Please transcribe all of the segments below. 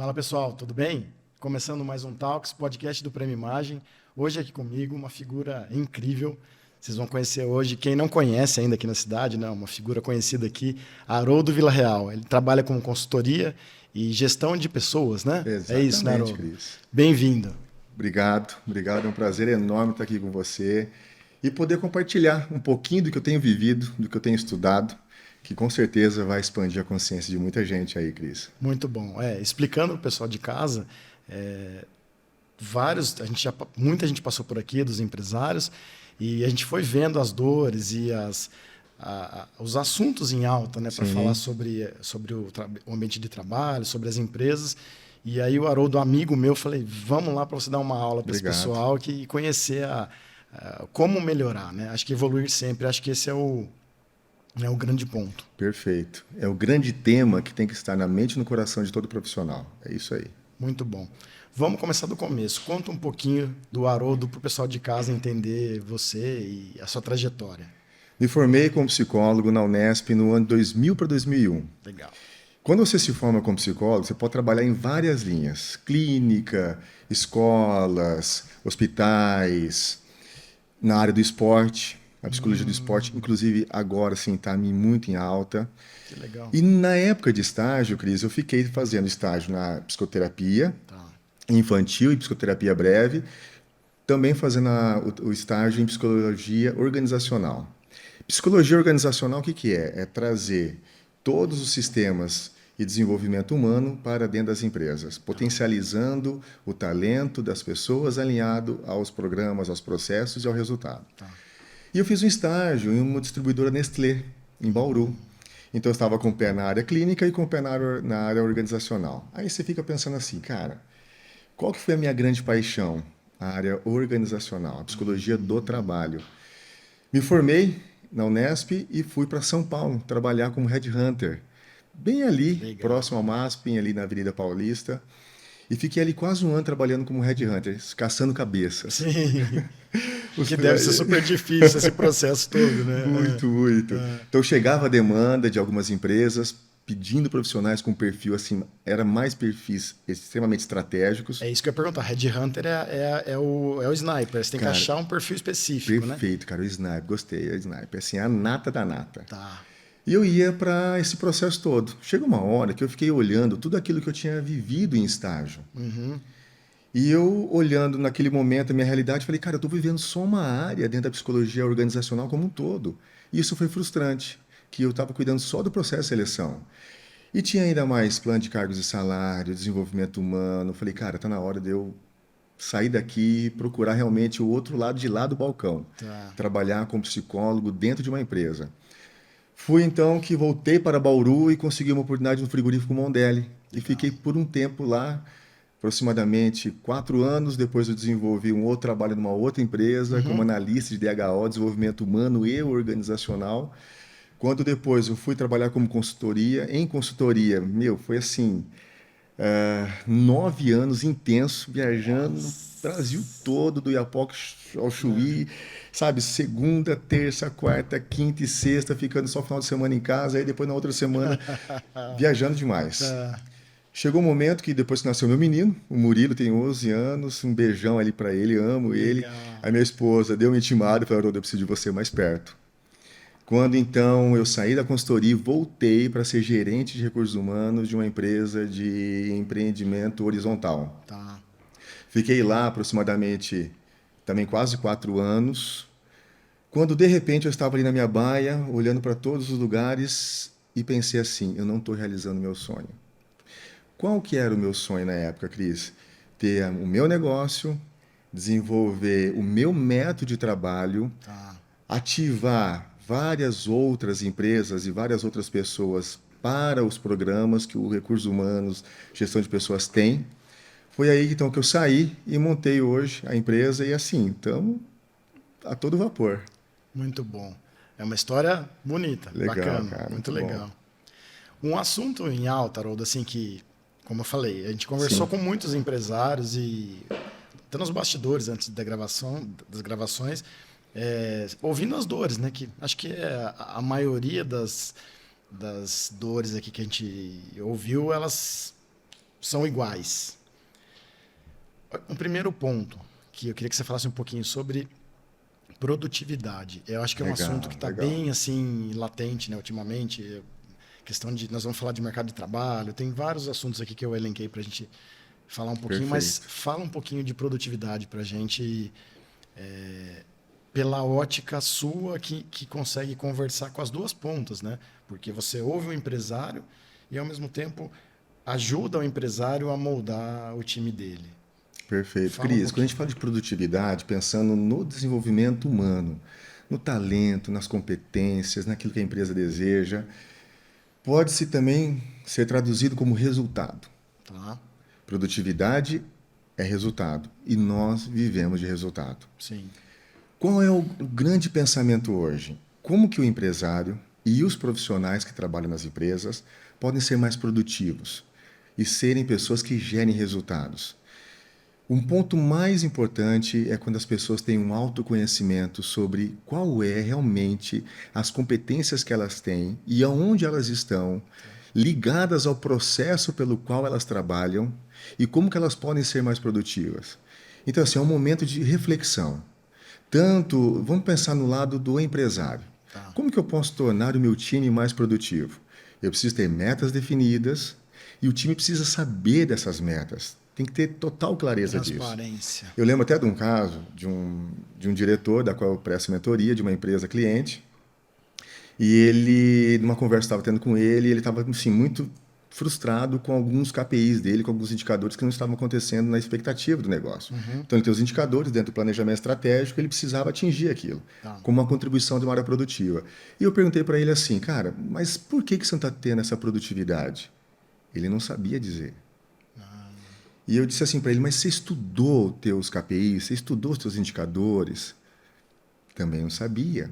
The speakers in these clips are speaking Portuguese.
Fala pessoal, tudo bem? Começando mais um Talks, podcast do Prêmio Imagem. Hoje aqui comigo uma figura incrível. Vocês vão conhecer hoje, quem não conhece ainda aqui na cidade, né? Uma figura conhecida aqui, Haroldo Villarreal. Ele trabalha com consultoria e gestão de pessoas, né? É isso, né, Exatamente, Haroldo? Cris. Bem-vindo. Obrigado. É um prazer enorme estar aqui com você e poder compartilhar um pouquinho do que eu tenho vivido, do que eu tenho estudado, que com certeza vai expandir a consciência de muita gente aí, Cris. Muito bom. Explicando para o pessoal de casa, muita gente passou por aqui, dos empresários, e a gente foi vendo as dores e os assuntos em alta, né, para falar Sim, sobre o ambiente de trabalho, sobre as empresas. E aí o Haroldo, amigo meu, falei, vamos lá para você dar uma aula para esse obrigado. pessoal e conhecer como melhorar, né? Acho que evoluir sempre, acho que esse é o grande ponto. Perfeito. É o grande tema que tem que estar na mente e no coração de todo profissional. É isso aí. Muito bom. Vamos começar do começo. Conta um pouquinho do Haroldo para o pessoal de casa entender você e a sua trajetória. Me formei como psicólogo na Unesp no ano 2000 para 2001. Legal. Quando você se forma como psicólogo, você pode trabalhar em várias linhas: clínica, escolas, hospitais, na área do esporte, a psicologia do esporte, inclusive agora sim está muito em alta. Que legal. E na época de estágio, Cris, eu fiquei fazendo estágio na psicoterapia Tá. infantil e psicoterapia breve, também fazendo o estágio em psicologia organizacional. Psicologia organizacional, o que que é? É trazer todos os sistemas e desenvolvimento humano para dentro das empresas, potencializando o talento das pessoas alinhado aos programas, aos processos e ao resultado. Tá. E eu fiz um estágio em uma distribuidora Nestlé, em Bauru. Então eu estava com o pé na área clínica e com o pé na área organizacional. Aí você fica pensando assim, cara, qual que foi a minha grande paixão? A área organizacional, a psicologia do trabalho. Me formei na Unesp e fui para São Paulo trabalhar como headhunter, bem ali, Legal. próximo ao MASP, ali na Avenida Paulista. E fiquei ali quase um ano trabalhando como headhunter, caçando cabeças. Sim. Os- Que deve ser super difícil esse processo todo, né? Muito, muito. Então chegava a demanda de algumas empresas pedindo profissionais com perfil assim, era mais perfis extremamente estratégicos. É isso que eu ia perguntar. Red Hunter é o sniper. Você tem que Cara, achar um perfil específico, né? perfeito, cara, o Snipe, gostei, o Snipe, assim, a nata da nata. Tá. E eu ia para esse processo todo. Chega uma hora que eu fiquei olhando tudo aquilo que eu tinha vivido em estágio. Uhum. E eu, olhando naquele momento a minha realidade, falei, cara, eu estou vivendo só uma área dentro da psicologia organizacional como um todo. E isso foi frustrante, que eu estava cuidando só do processo de seleção. E tinha ainda mais plano de cargos e salário, desenvolvimento humano. Falei, cara, tá na hora de eu sair daqui e procurar realmente o outro lado de lá do balcão. Tá. Trabalhar como psicólogo dentro de uma empresa. Fui então que voltei para Bauru e consegui uma oportunidade no frigorífico Mondelez. E Legal. fiquei por um tempo lá, aproximadamente 4 anos. Depois eu desenvolvi um outro trabalho numa outra empresa, como Uhum. analista de DHO, desenvolvimento humano e organizacional. Quando depois eu fui trabalhar como consultoria, em consultoria, meu, foi assim, 9 anos intenso, viajando no Brasil Nossa. todo, do Iapoque ao Chuí, sabe? Segunda, terça, quarta, quinta e sexta, ficando só final de semana em casa, aí depois na outra semana viajando demais. Tá. Chegou um momento que depois que nasceu meu menino, o Murilo tem 11 anos, um beijão ali pra ele, amo ele. Legal. Aí minha esposa deu uma intimada e falou: "Haroldo, eu preciso de você mais perto." Quando então eu saí da consultoria e voltei para ser gerente de recursos humanos de uma empresa de empreendimento horizontal. Tá. Fiquei lá aproximadamente também quase 4 anos, quando de repente eu estava ali na minha baia, olhando para todos os lugares e pensei assim, eu não estou realizando meu sonho. Qual que era o meu sonho na época, Cris? Ter o meu negócio, desenvolver o meu método de trabalho, Tá. ativar várias outras empresas e várias outras pessoas para os programas que o Recursos Humanos, Gestão de Pessoas tem. Foi aí então que eu saí e montei hoje a empresa e assim, estamos a todo vapor. Muito bom. É uma história bonita, Legal, bacana, cara, muito muito bom. legal. Um assunto em alta, Haroldo, assim que, como eu falei, a gente conversou Sim, com muitos empresários e até nos bastidores antes das gravações, ouvindo as dores, né? Que acho que a maioria das dores aqui que a gente ouviu, elas são iguais. Um primeiro ponto que eu queria que você falasse um pouquinho sobre produtividade. Eu acho que é um Legal, assunto que está legal. bem assim latente, né, ultimamente. Questão de nós vamos falar de mercado de trabalho. Tem vários assuntos aqui que eu elenquei para a gente falar um pouquinho, mas Perfeito. fala um pouquinho de produtividade para a gente pela ótica sua que consegue conversar com as duas pontas, né? Porque você ouve o empresário e ao mesmo tempo ajuda o empresário a moldar o time dele. Perfeito. Fala um Cris, quando a gente pouquinho. fala de produtividade, pensando no desenvolvimento humano, no talento, nas competências, naquilo que a empresa deseja, pode-se também ser traduzido como resultado. Tá? Produtividade é resultado e nós vivemos de resultado. Sim. Qual é o grande pensamento hoje? Como que o empresário e os profissionais que trabalham nas empresas podem ser mais produtivos e serem pessoas que gerem resultados? Um ponto mais importante é quando as pessoas têm um autoconhecimento sobre qual é realmente as competências que elas têm e aonde elas estão, ligadas ao processo pelo qual elas trabalham e como que elas podem ser mais produtivas. Então, assim, é um momento de reflexão. Tanto, vamos pensar no lado do empresário. Tá. Como que eu posso tornar o meu time mais produtivo? Eu preciso ter metas definidas e o time precisa saber dessas metas. Tem que ter total clareza disso. Transparência. Eu lembro até de um caso de um diretor da qual eu presto mentoria de uma empresa cliente e ele, numa conversa que estava tendo com ele estava assim, muito frustrado com alguns KPIs dele, com alguns indicadores que não estavam acontecendo na expectativa do negócio. Uhum. Então, ele tem os indicadores dentro do planejamento estratégico, ele precisava atingir aquilo, Tá. como uma contribuição de uma área produtiva. E eu perguntei para ele assim, cara, mas por que você não está tendo essa produtividade? Ele não sabia dizer. E eu disse assim para ele, mas você estudou os teus KPIs, você estudou os teus indicadores? Também não sabia.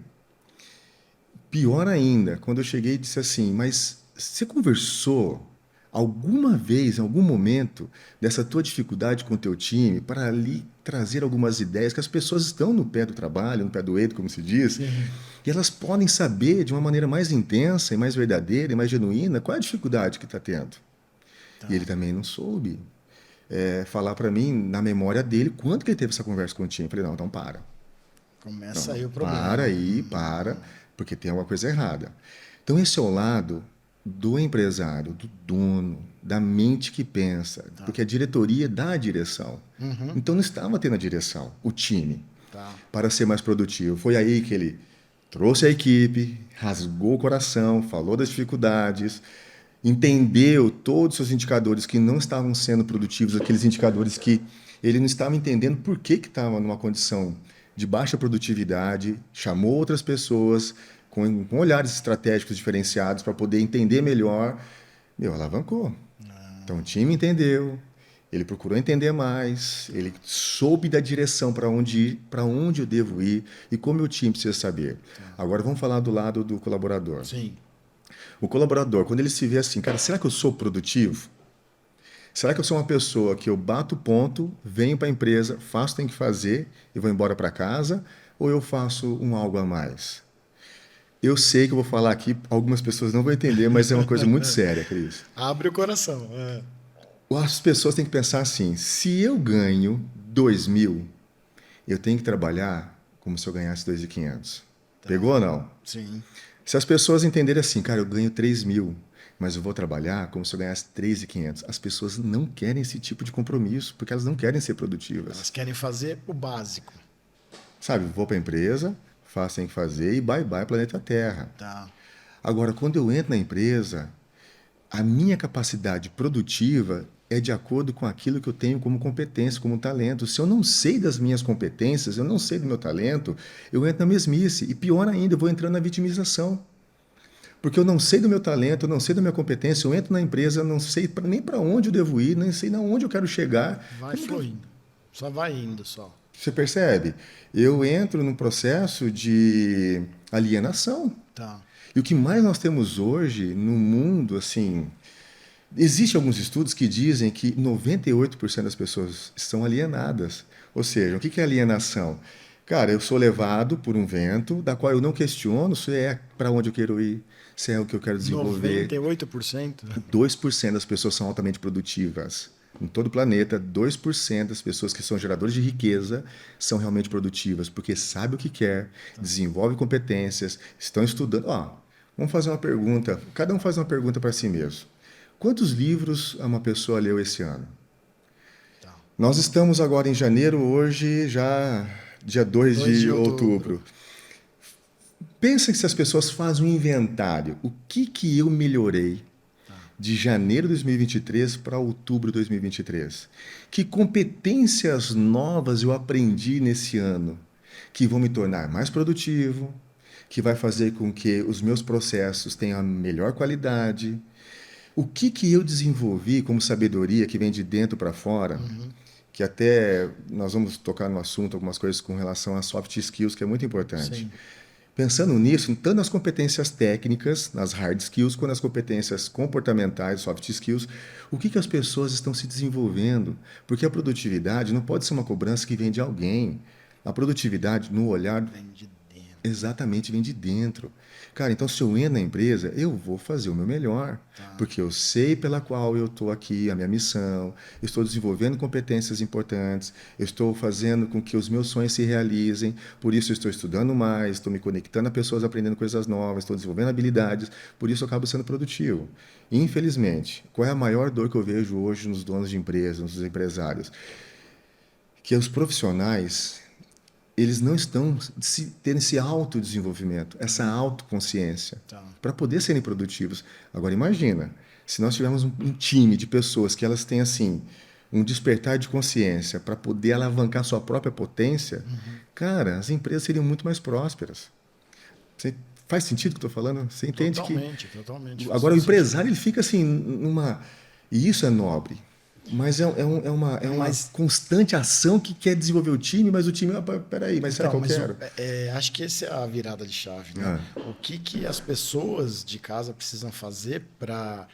Pior ainda, quando eu cheguei e disse assim, mas você conversou alguma vez, em algum momento, dessa tua dificuldade com o teu time para ali trazer algumas ideias que as pessoas estão no pé do trabalho, no pé do eito, como se diz, Sim. e elas podem saber de uma maneira mais intensa e mais verdadeira e mais genuína qual é a dificuldade que está tendo. E ele Tá. também não soube falar para mim, na memória dele, quando que ele teve essa conversa com o time. Eu falei, não, então para. Não, Começa não, aí o para problema. aí, para, porque tem alguma coisa errada. Então, esse é o lado do empresário, do dono, da mente que pensa, Tá. porque a diretoria dá a direção. Uhum. Então, não estava tendo a direção, o time, Tá. para ser mais produtivo. Foi aí que ele trouxe a equipe, rasgou o coração, falou das dificuldades, entendeu todos os seus indicadores que não estavam sendo produtivos, aqueles indicadores que ele não estava entendendo por que estava numa condição de baixa produtividade, chamou outras pessoas com olhares estratégicos diferenciados para poder entender melhor. Meu, alavancou. Então o time entendeu, ele procurou entender mais, ele soube da direção para onde ir, para onde eu devo ir e como o time precisa saber. Agora vamos falar do lado do colaborador. Sim. O colaborador, quando ele se vê assim, cara, será que eu sou produtivo? Será que eu sou uma pessoa que eu bato ponto, venho para a empresa, faço o que tem que fazer e vou embora para casa? Ou eu faço um algo a mais? Eu sei que eu vou falar aqui, algumas pessoas não vão entender, mas é uma coisa muito séria, Cris. Abre o coração. As pessoas têm que pensar assim: se eu ganho 2.000, eu tenho que trabalhar como se eu ganhasse 2.500. Tá. Pegou ou não? Sim. Se as pessoas entenderem assim, cara, eu ganho 3.000, mas eu vou trabalhar como se eu ganhasse 3.500, as pessoas não querem esse tipo de compromisso, porque elas não querem ser produtivas. Elas querem fazer o básico. Sabe, vou para a empresa, faço o que tem que fazer e bye bye planeta Terra. Tá. Agora, quando eu entro na empresa, a minha capacidade produtiva é de acordo com aquilo que eu tenho como competência, como talento. Se eu não sei das minhas competências, eu não sei do meu talento, eu entro na mesmice. E pior ainda, eu vou entrando na vitimização. Porque eu não sei do meu talento, eu não sei da minha competência, eu entro na empresa, eu não sei nem para onde eu devo ir, nem sei na onde eu quero chegar. Vai fluindo. Só vai indo só. Você percebe? Eu entro num processo de alienação. Tá. E o que mais nós temos hoje no mundo, assim, existem alguns estudos que dizem que 98% das pessoas estão alienadas. Ou seja, o que é alienação? Cara, eu sou levado por um vento, da qual eu não questiono se é para onde eu quero ir, se é o que eu quero desenvolver. 98%. 2% das pessoas são altamente produtivas. Em todo o planeta, 2% das pessoas que são geradores de riqueza são realmente produtivas, porque sabem o que quer, desenvolvem competências, estão estudando. Ó, vamos fazer uma pergunta, cada um faz uma pergunta para si mesmo. Quantos livros uma pessoa leu esse ano? Tá. Nós estamos agora em janeiro, hoje já dia 2 2 de de outubro. outubro. Pensa que se as pessoas fazem um inventário, o que eu melhorei de janeiro de 2023 para outubro de 2023? Que competências novas eu aprendi nesse ano que vão me tornar mais produtivo, que vai fazer com que os meus processos tenham a melhor qualidade? O que eu desenvolvi como sabedoria que vem de dentro para fora? Uhum. Que até nós vamos tocar no assunto, algumas coisas com relação a soft skills, que é muito importante. Sim. Pensando nisso, tanto nas competências técnicas, nas hard skills, quanto nas competências comportamentais, soft skills, o que as pessoas estão se desenvolvendo? Porque a produtividade não pode ser uma cobrança que vem de alguém. A produtividade, no olhar, Vem de dentro. exatamente vem de dentro. Cara, então se eu entro na empresa, eu vou fazer o meu melhor, Tá. porque eu sei pela qual eu estou aqui, a minha missão, eu estou desenvolvendo competências importantes, eu estou fazendo com que os meus sonhos se realizem, por isso eu estou estudando mais, estou me conectando a pessoas aprendendo coisas novas, estou desenvolvendo habilidades, por isso eu acabo sendo produtivo. Infelizmente, qual é a maior dor que eu vejo hoje nos donos de empresas, nos empresários? Que os profissionais eles não estão tendo esse autodesenvolvimento, essa autoconsciência, Tá. para poder serem produtivos. Agora, imagina, se nós tivermos um time de pessoas que elas têm, assim, um despertar de consciência para poder alavancar sua própria potência, Uhum. cara, as empresas seriam muito mais prósperas. Você, faz sentido o que eu estou falando? Você entende que... Totalmente, totalmente. Faz Agora, o todo sentido. empresário, ele fica assim, numa... E isso é nobre. Mas é uma Mas, constante ação que quer desenvolver o time, mas o time, peraí, mas será que então, eu quero? acho que essa é a virada de chave, né? Ah, O que as pessoas de casa precisam fazer para...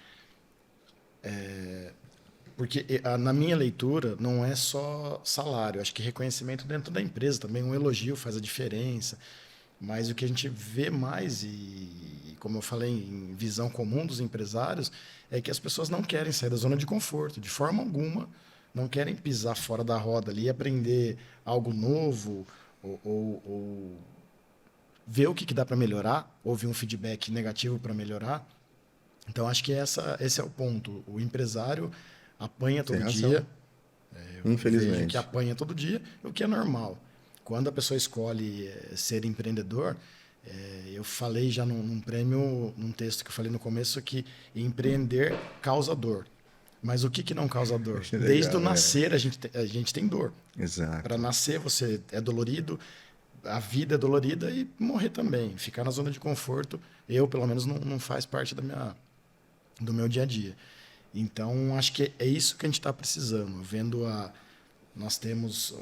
Porque na minha leitura não é só salário, acho que reconhecimento dentro da empresa também, um elogio faz a diferença. Mas o que a gente vê mais, e como eu falei, em visão comum dos empresários, é que as pessoas não querem sair da zona de conforto, de forma alguma, não querem pisar fora da roda ali e aprender algo novo, ou ver o que dá para melhorar, ouvir um feedback negativo para melhorar. Então, acho que esse é o ponto. O empresário apanha tem todo razão, dia, eu vejo que infelizmente. apanha todo dia, o que é normal. Quando a pessoa escolhe ser empreendedor, eu falei já num prêmio, num texto que eu falei no começo, que empreender causa dor. Mas o que não causa dor? Achei Desde o legal, é. nascer a gente tem dor. Para Exato. nascer você é dolorido, a vida é dolorida e morrer também. Ficar na zona de conforto, eu pelo menos não faz parte do meu dia a dia. Então acho que é isso que a gente está precisando. Nós temos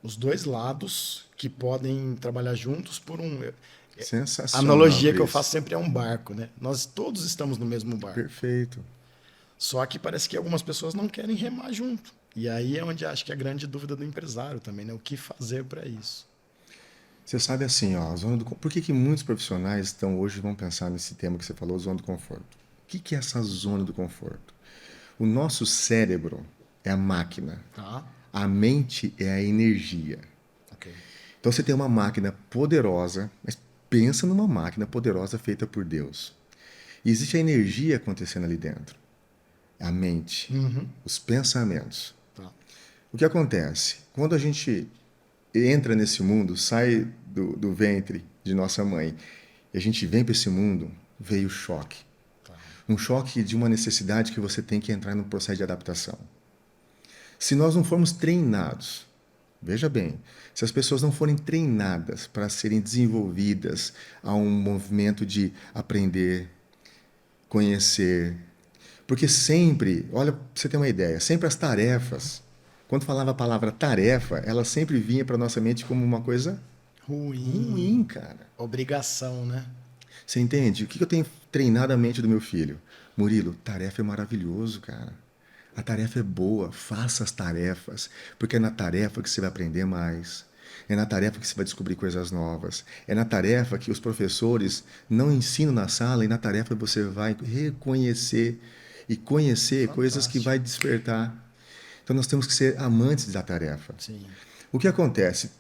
os dois lados que podem trabalhar juntos por a Sensacional, analogia que eu Cris. faço sempre é um barco, né? Nós todos estamos no mesmo barco. Perfeito. Só que parece que algumas pessoas não querem remar junto. E aí é onde acho que é a grande dúvida do empresário também, né? O que fazer para isso? Você sabe assim, ó, por que muitos profissionais estão hoje vão pensar nesse tema que você falou, zona do conforto? O que é essa zona do conforto? O nosso cérebro é a máquina, Tá? a mente é a energia. Ok. Então você tem uma máquina poderosa, mas pensa numa máquina poderosa feita por Deus. E existe a energia acontecendo ali dentro. A mente, Uhum. os pensamentos. Tá. O que acontece? Quando a gente entra nesse mundo, sai do ventre de nossa mãe, e a gente vem para esse mundo, veio o choque. Tá. Um choque de uma necessidade que você tem que entrar no processo de adaptação. Se nós não formos treinados, veja bem, se as pessoas não forem treinadas para serem desenvolvidas a um movimento de aprender, conhecer, porque sempre, olha, pra você ter uma ideia, sempre as tarefas, quando falava a palavra tarefa, ela sempre vinha para nossa mente como uma coisa Ruim. ruim, cara. Obrigação, né? Você entende? O que eu tenho treinado a mente do meu filho? Murilo, tarefa é maravilhoso, cara. A tarefa é boa, faça as tarefas, porque é na tarefa que você vai aprender mais. É na tarefa que você vai descobrir coisas novas. É na tarefa que os professores não ensinam na sala e na tarefa você vai reconhecer e conhecer coisas que vai Fantástico. despertar. Então nós temos que ser amantes da tarefa. Sim. O que acontece?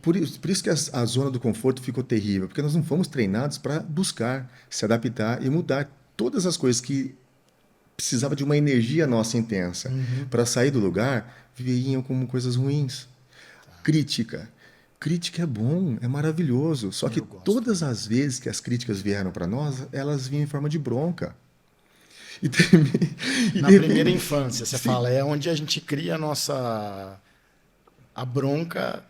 Por isso que a zona do conforto ficou terrível, porque nós não fomos treinados para buscar, se adaptar e mudar todas as coisas que precisava de uma energia nossa intensa para sair do lugar, vinham como coisas ruins. Crítica. Crítica é bom, é maravilhoso. Só que Eu gosto todas também. as vezes que as críticas vieram para nós, elas vinham em forma de bronca. E, e Na de primeira repente, infância, você sim, fala, é onde a gente cria a nossa. A bronca.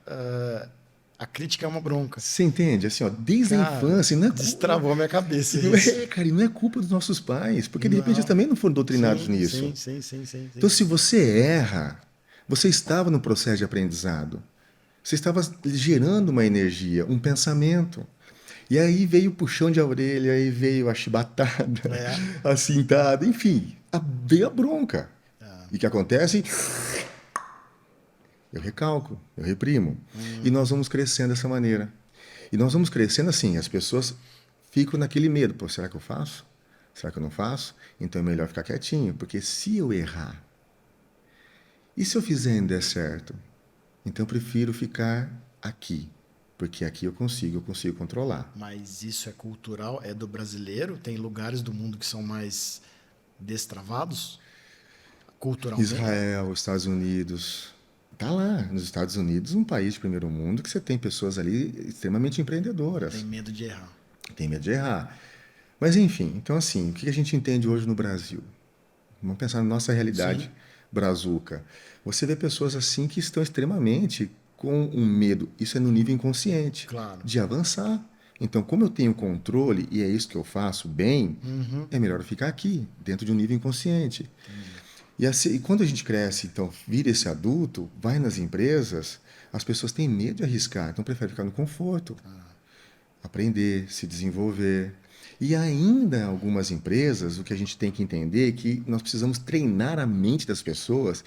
A crítica é uma bronca. você entende? Assim, ó, desde a Cara, infância, não é, destravou minha cabeça não isso. é, cara, não é culpa dos nossos pais, porque de repente eles Não. também não foram doutrinados Sim, nisso. sim, sim, sim, sim, Então, sim. se você erra, você estava no processo de aprendizado. Você estava gerando uma energia, um pensamento. E aí veio o puxão de orelha, aí veio a chibatada, É. a cintada, enfim, veio a bronca. E o que acontece? Eu recalco, eu reprimo. E nós vamos crescendo dessa maneira. E nós vamos crescendo assim, as pessoas ficam naquele medo. Pô, será que eu faço? Será que eu não faço? Então é melhor ficar quietinho, porque se eu errar, e se eu fizer e não der certo? Então eu prefiro ficar aqui, porque aqui eu consigo controlar. Mas isso é cultural, é do brasileiro? Tem lugares do mundo que são mais destravados culturalmente? Israel, Estados Unidos. Tá lá, nos Estados Unidos, um país de primeiro mundo, que você tem pessoas ali extremamente Tem empreendedoras. medo de errar. Tem medo de errar. Mas enfim, então assim, o que a gente entende hoje no Brasil? Vamos pensar na nossa realidade Sim, brazuca. Você vê pessoas assim que estão extremamente com um medo, isso é no nível inconsciente, claro. de avançar. Então, como eu tenho controle e é isso que eu faço bem, Uhum, é melhor eu ficar aqui, dentro de um nível inconsciente. entendi. E, assim, e quando a gente cresce, então, vira esse adulto, vai nas empresas, as pessoas têm medo de arriscar, então preferem ficar no conforto, aprender, se desenvolver. E ainda em algumas empresas, o que a gente tem que entender é que nós precisamos treinar a mente das pessoas.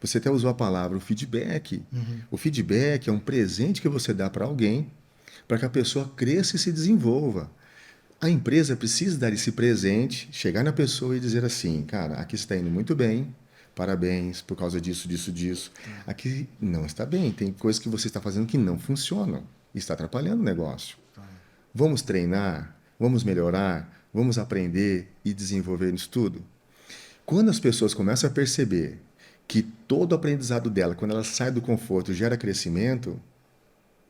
Você até usou a palavra o feedback. O feedback é um presente que você dá para alguém para que a pessoa cresça e se desenvolva. A empresa precisa dar esse presente, chegar na pessoa e dizer assim, cara, aqui está indo muito bem, parabéns por causa disso, disso, disso. Aqui não está bem, tem coisas que você está fazendo que não funcionam, está atrapalhando o negócio. Vamos treinar, vamos melhorar, vamos aprender e desenvolver isso tudo. Quando as pessoas começam a perceber que todo o aprendizado dela, quando ela sai do conforto, gera crescimento,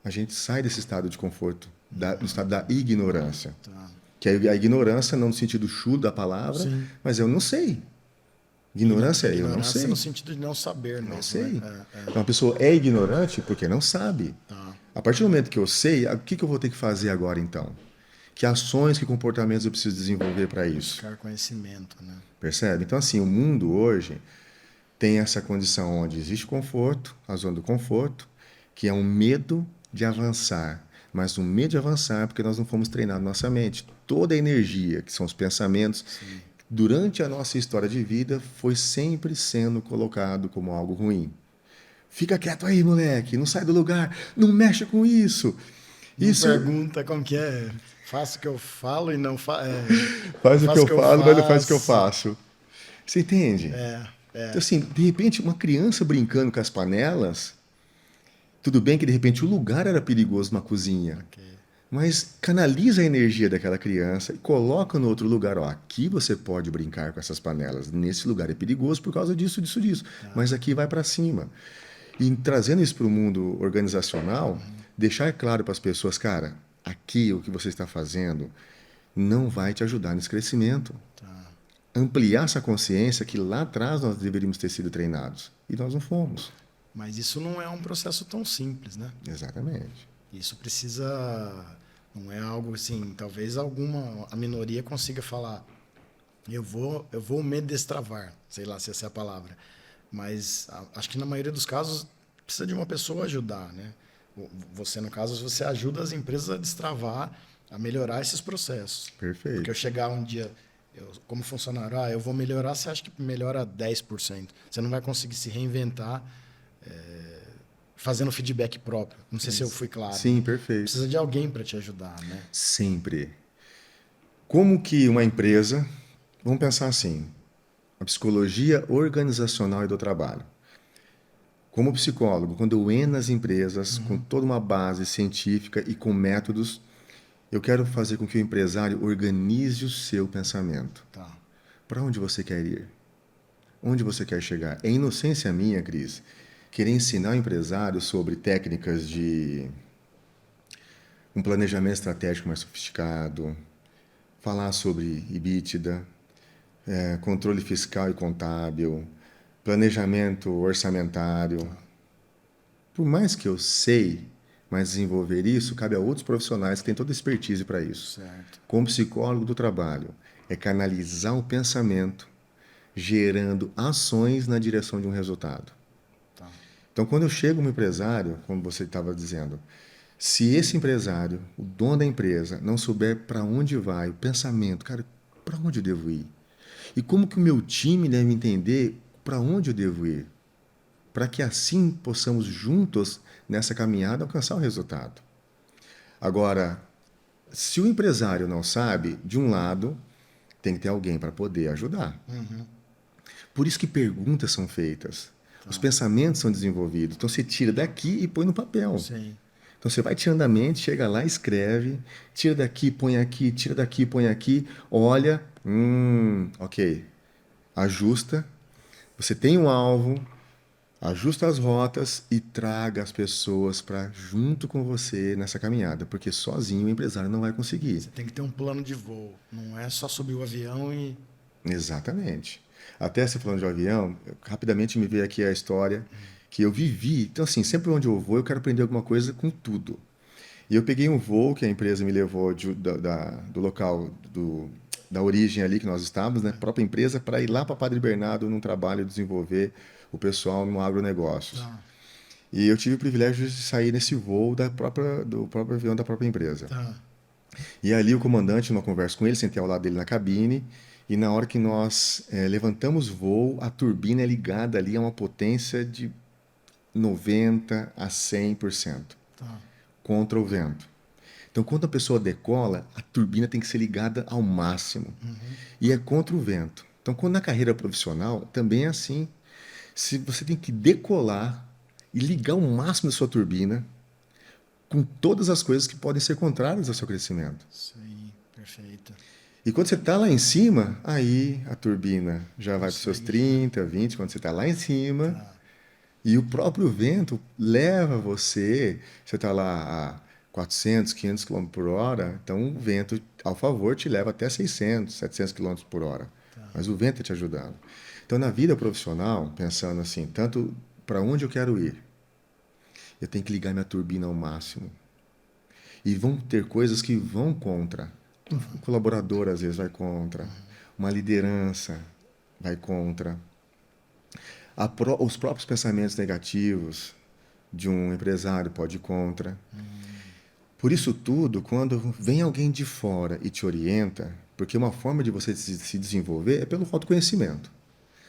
a gente sai desse estado de conforto, do estado da ignorância. Tá. Que é a ignorância, não no sentido chulo da palavra, Sim. mas eu não sei. Ignorância é eu não Ignorância no sei. sentido de não saber Não mesmo, né? sei. Então a pessoa é ignorante porque não sabe. Tá. A partir do momento que eu sei, o que eu vou ter que fazer agora então? Que ações, que comportamentos eu preciso desenvolver para isso? Buscar conhecimento, né? Percebe? Então, assim, o mundo hoje tem essa condição onde existe conforto, a zona do conforto, que é um medo de avançar. Mas um medo de avançar porque nós não fomos treinados nossa mente. Toda a energia, que são os pensamentos, durante a nossa história de vida, foi sempre sendo colocado como algo ruim. Fica quieto aí, moleque, não sai do lugar, não mexe com isso. Não Isso pergunta como que é. Faço o que eu falo e não faz o que faço o eu que eu falo, mas não faz o que eu faço. faço. Você entende? Então, assim, de repente, uma criança brincando com as panelas, tudo bem que de repente o lugar era perigoso na cozinha, Ok. mas canaliza a energia daquela criança e coloca no outro lugar. Ó, aqui você pode brincar com essas panelas. Nesse lugar é perigoso por causa disso, disso, disso. Mas aqui vai para cima. E trazendo isso para o mundo organizacional, deixar claro para as pessoas, cara, aqui o que você está fazendo não vai te ajudar nesse crescimento. Tá. Ampliar essa consciência que lá atrás nós deveríamos ter sido treinados. E nós não fomos. Mas isso não é um processo tão simples, né? Exatamente. Isso precisa. Não é algo assim. Talvez a minoria consiga falar. Eu vou me destravar. Sei lá se essa é a palavra. Mas acho que na maioria dos casos precisa de uma pessoa ajudar, né? Você, no caso, você ajuda as empresas a destravar, a melhorar esses processos. Porque eu Perfeito. chegar um dia, como funcionário, eu vou melhorar, você acha que melhora 10%. Você não vai conseguir se reinventar fazendo feedback próprio. Não sei se eu fui claro. Sim, perfeito. Precisa de alguém para te ajudar, né? Sempre. Como que uma empresa, vamos pensar assim, a psicologia organizacional e do trabalho. Como psicólogo, quando eu entro nas empresas com toda uma base científica e com métodos, eu quero fazer com que o empresário organize o seu pensamento. Tá. Para onde você quer ir? Onde você quer chegar? É inocência minha, Cris, querer ensinar o empresário sobre técnicas de um planejamento estratégico mais sofisticado, falar sobre EBITDA, controle fiscal e contábil, planejamento orçamentário. Por mais que eu sei, mas desenvolver isso cabe a outros profissionais que têm toda a expertise para isso. Certo. Como psicólogo do trabalho, é canalizar o pensamento, gerando ações na direção de um resultado. Tá. Então, quando eu chego no empresário, como você estava dizendo, se esse empresário, o dono da empresa, não souber para onde vai, o pensamento, cara, para onde eu devo ir? E como que o meu time deve entender para onde eu devo ir? Para que assim possamos juntos, nessa caminhada, alcançar o resultado. Agora, se o empresário não sabe, de um lado, tem que ter alguém para poder ajudar. Por isso que perguntas são feitas. Os pensamentos são desenvolvidos. Então, você tira daqui e põe no papel. Sim. Então, você vai tirando da mente, chega lá, escreve, tira daqui, põe aqui, tira daqui, põe aqui, olha, ok, ajusta. Você tem um alvo, ajusta as rotas e traga as pessoas para junto com você nessa caminhada, porque sozinho o empresário não vai conseguir. Você tem que ter um plano de voo. Não é só subir o avião e... Exatamente. Até você falando de avião, rapidamente me veio aqui a história que eu vivi. Então, assim, sempre onde eu vou, eu quero aprender alguma coisa com tudo. E eu peguei um voo que a empresa me levou do local da origem ali que nós estávamos, né, própria empresa, para ir lá para Padre Bernardo num trabalho de desenvolver o pessoal no agronegócios. Tá. E eu tive o privilégio de sair nesse voo do próprio avião da própria empresa. Tá. E ali o comandante, numa conversa com ele, sentei ao lado dele na cabine, e na hora que nós levantamos voo, a turbina é ligada ali a uma potência de 90% a 100%, Tá. contra o vento. Então, quando a pessoa decola, a turbina tem que ser ligada ao máximo. E é contra o vento. Então, quando na carreira profissional, também é assim. Se você tem que decolar e ligar o máximo da sua turbina com todas as coisas que podem ser contrárias ao seu crescimento. Sim, perfeito. E quando você está lá em cima, aí a turbina já vai para os seus Isso aí. 30, 20, quando você está lá em cima. Tá. E o próprio vento leva você está lá a 400, 500 km por hora, então o vento, ao favor, te leva até 600, 700 km por hora. Mas o vento está te ajudando. Então, na vida profissional, pensando assim, tanto para onde eu quero ir, eu tenho que ligar minha turbina ao máximo. E vão ter coisas que vão contra. Um colaborador, às vezes, vai contra. Uma liderança vai contra. Os próprios pensamentos negativos de um empresário pode ir contra. Por isso tudo, quando vem alguém de fora e te orienta, porque uma forma de você se desenvolver é pelo autoconhecimento.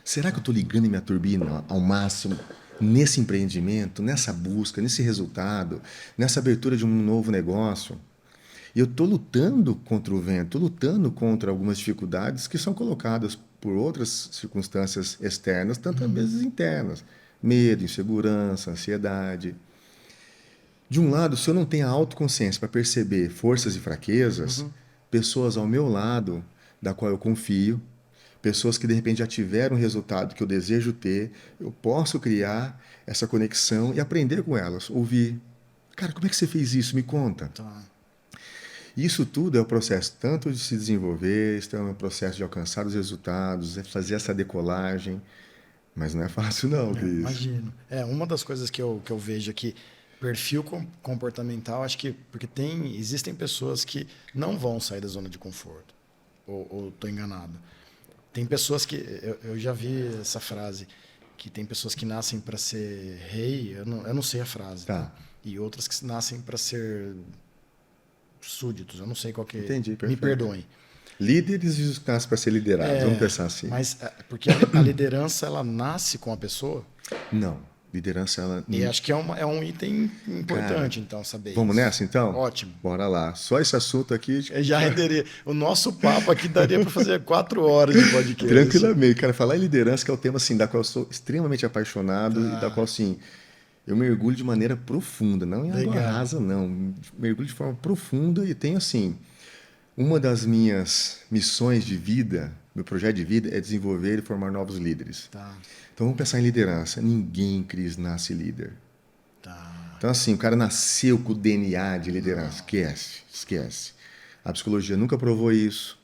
Será que eu estou ligando minha turbina ao máximo nesse empreendimento, nessa busca, nesse resultado, nessa abertura de um novo negócio? E eu estou lutando contra o vento, estou lutando contra algumas dificuldades que são colocadas por outras circunstâncias externas, tantas vezes internas. Medo, insegurança, ansiedade. De um lado, se eu não tenho a autoconsciência para perceber forças e fraquezas, pessoas ao meu lado, da qual eu confio, pessoas que de repente já tiveram o resultado que eu desejo ter, eu posso criar essa conexão e aprender com elas, ouvir. Cara, como é que você fez isso? Me conta. Tá. Isso tudo é o processo tanto de se desenvolver, isso é um processo de alcançar os resultados, é fazer essa decolagem, mas não é fácil não, Cris. Imagino. Uma das coisas que eu vejo aqui, perfil comportamental, acho que porque existem pessoas que não vão sair da zona de conforto. Ou estou enganado? Tem pessoas que eu já vi essa frase que tem pessoas que nascem para ser rei, eu não sei a frase. Tá. E outras que nascem para ser súditos, eu não sei qual que é. Entendi, Me perfeito. perdoem. Líderes e os que nascem para ser liderados, vamos pensar assim. Mas porque a liderança ela nasce com a pessoa? Não, Liderança, ela... E acho que é um item importante, então, saber Vamos isso. nessa, então? Ótimo. Bora lá. Só esse assunto aqui... Já renderia. O nosso papo aqui daria para fazer 4 horas de podcast. Tranquilamente. Cara, falar em liderança, que é o tema, assim, da qual eu sou extremamente apaixonado e da Tá. qual, assim, eu mergulho de maneira profunda. Não em água Legal. rasa, não. Mergulho de forma profunda e tenho, assim... Uma das minhas missões de vida, meu projeto de vida, é desenvolver e formar novos líderes. Tá. Então vamos pensar em liderança. Ninguém, Cris, nasce líder. Tá. Então, assim, o cara nasceu com o DNA de liderança. Esquece, esquece. A psicologia nunca provou isso.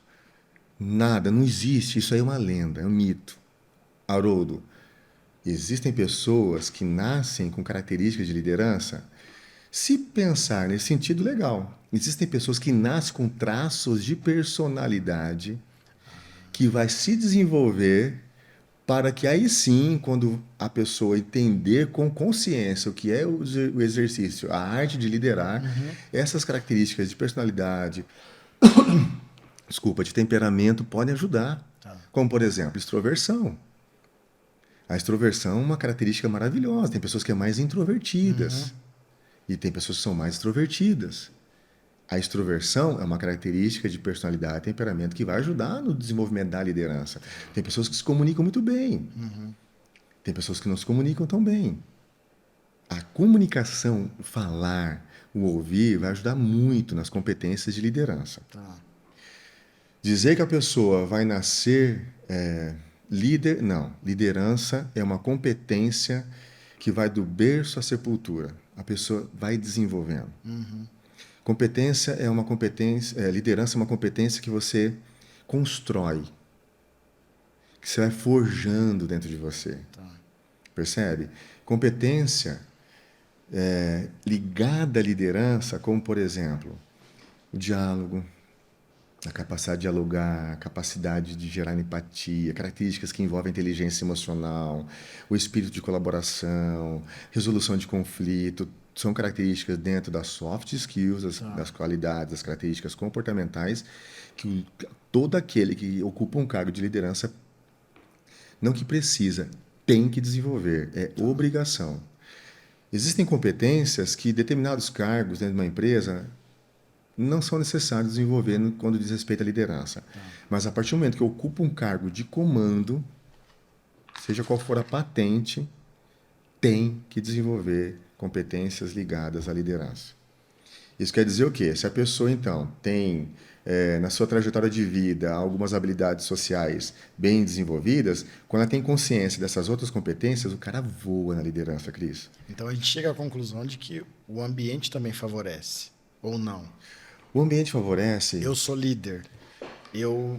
Nada, não existe. Isso aí é uma lenda, é um mito. Haroldo, existem pessoas que nascem com características de liderança? Se pensar nesse sentido, legal. Existem pessoas que nascem com traços de personalidade que vai se desenvolver para que aí sim, quando a pessoa entender com consciência o que é o exercício, a arte de liderar, essas características de personalidade, desculpa, de temperamento podem ajudar. Tá. Como, por exemplo, extroversão. A extroversão é uma característica maravilhosa. Tem pessoas que são mais introvertidas e tem pessoas que são mais extrovertidas. A extroversão é uma característica de personalidade e temperamento que vai ajudar no desenvolvimento da liderança. Tem pessoas que se comunicam muito bem. Tem pessoas que não se comunicam tão bem. A comunicação, o falar, o ouvir, vai ajudar muito nas competências de liderança. Tá. Dizer que a pessoa vai nascer líder, não. Liderança é uma competência que vai do berço à sepultura. A pessoa vai desenvolvendo. Competência é uma competência, liderança é uma competência que você constrói, que você vai forjando dentro de você. Tá. Percebe? Competência ligada à liderança, como, por exemplo, o diálogo, a capacidade de dialogar, a capacidade de gerar empatia, características que envolvem inteligência emocional, o espírito de colaboração, resolução de conflito, são características dentro das soft skills, das qualidades, das características comportamentais que todo aquele que ocupa um cargo de liderança, não que precisa, tem que desenvolver, é obrigação. Existem competências que determinados cargos dentro de uma empresa não são necessários desenvolver quando diz respeito à liderança. Mas a partir do momento que eu ocupo um cargo de comando, seja qual for a patente, tem que desenvolver competências ligadas à liderança. Isso quer dizer o quê? Se a pessoa, então, tem na sua trajetória de vida algumas habilidades sociais bem desenvolvidas, quando ela tem consciência dessas outras competências, o cara voa na liderança, Cris. Então a gente chega à conclusão de que o ambiente também favorece, ou não? O ambiente favorece... Eu sou líder. Eu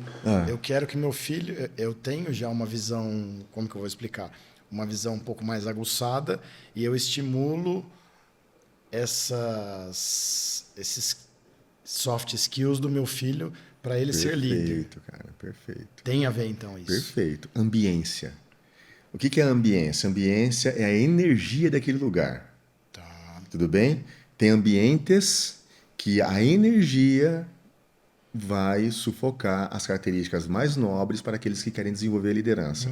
quero que meu filho... Eu tenho já uma visão... Como que eu vou explicar? Uma visão um pouco mais aguçada e eu estimulo esses soft skills do meu filho para ele ser líder. Perfeito, cara, perfeito. Tem a ver, então, isso? Perfeito. Ambiência. O que é a ambiência? Ambiência é a energia daquele lugar. Tá. Tudo bem? Tem ambientes que a energia vai sufocar as características mais nobres para aqueles que querem desenvolver a liderança.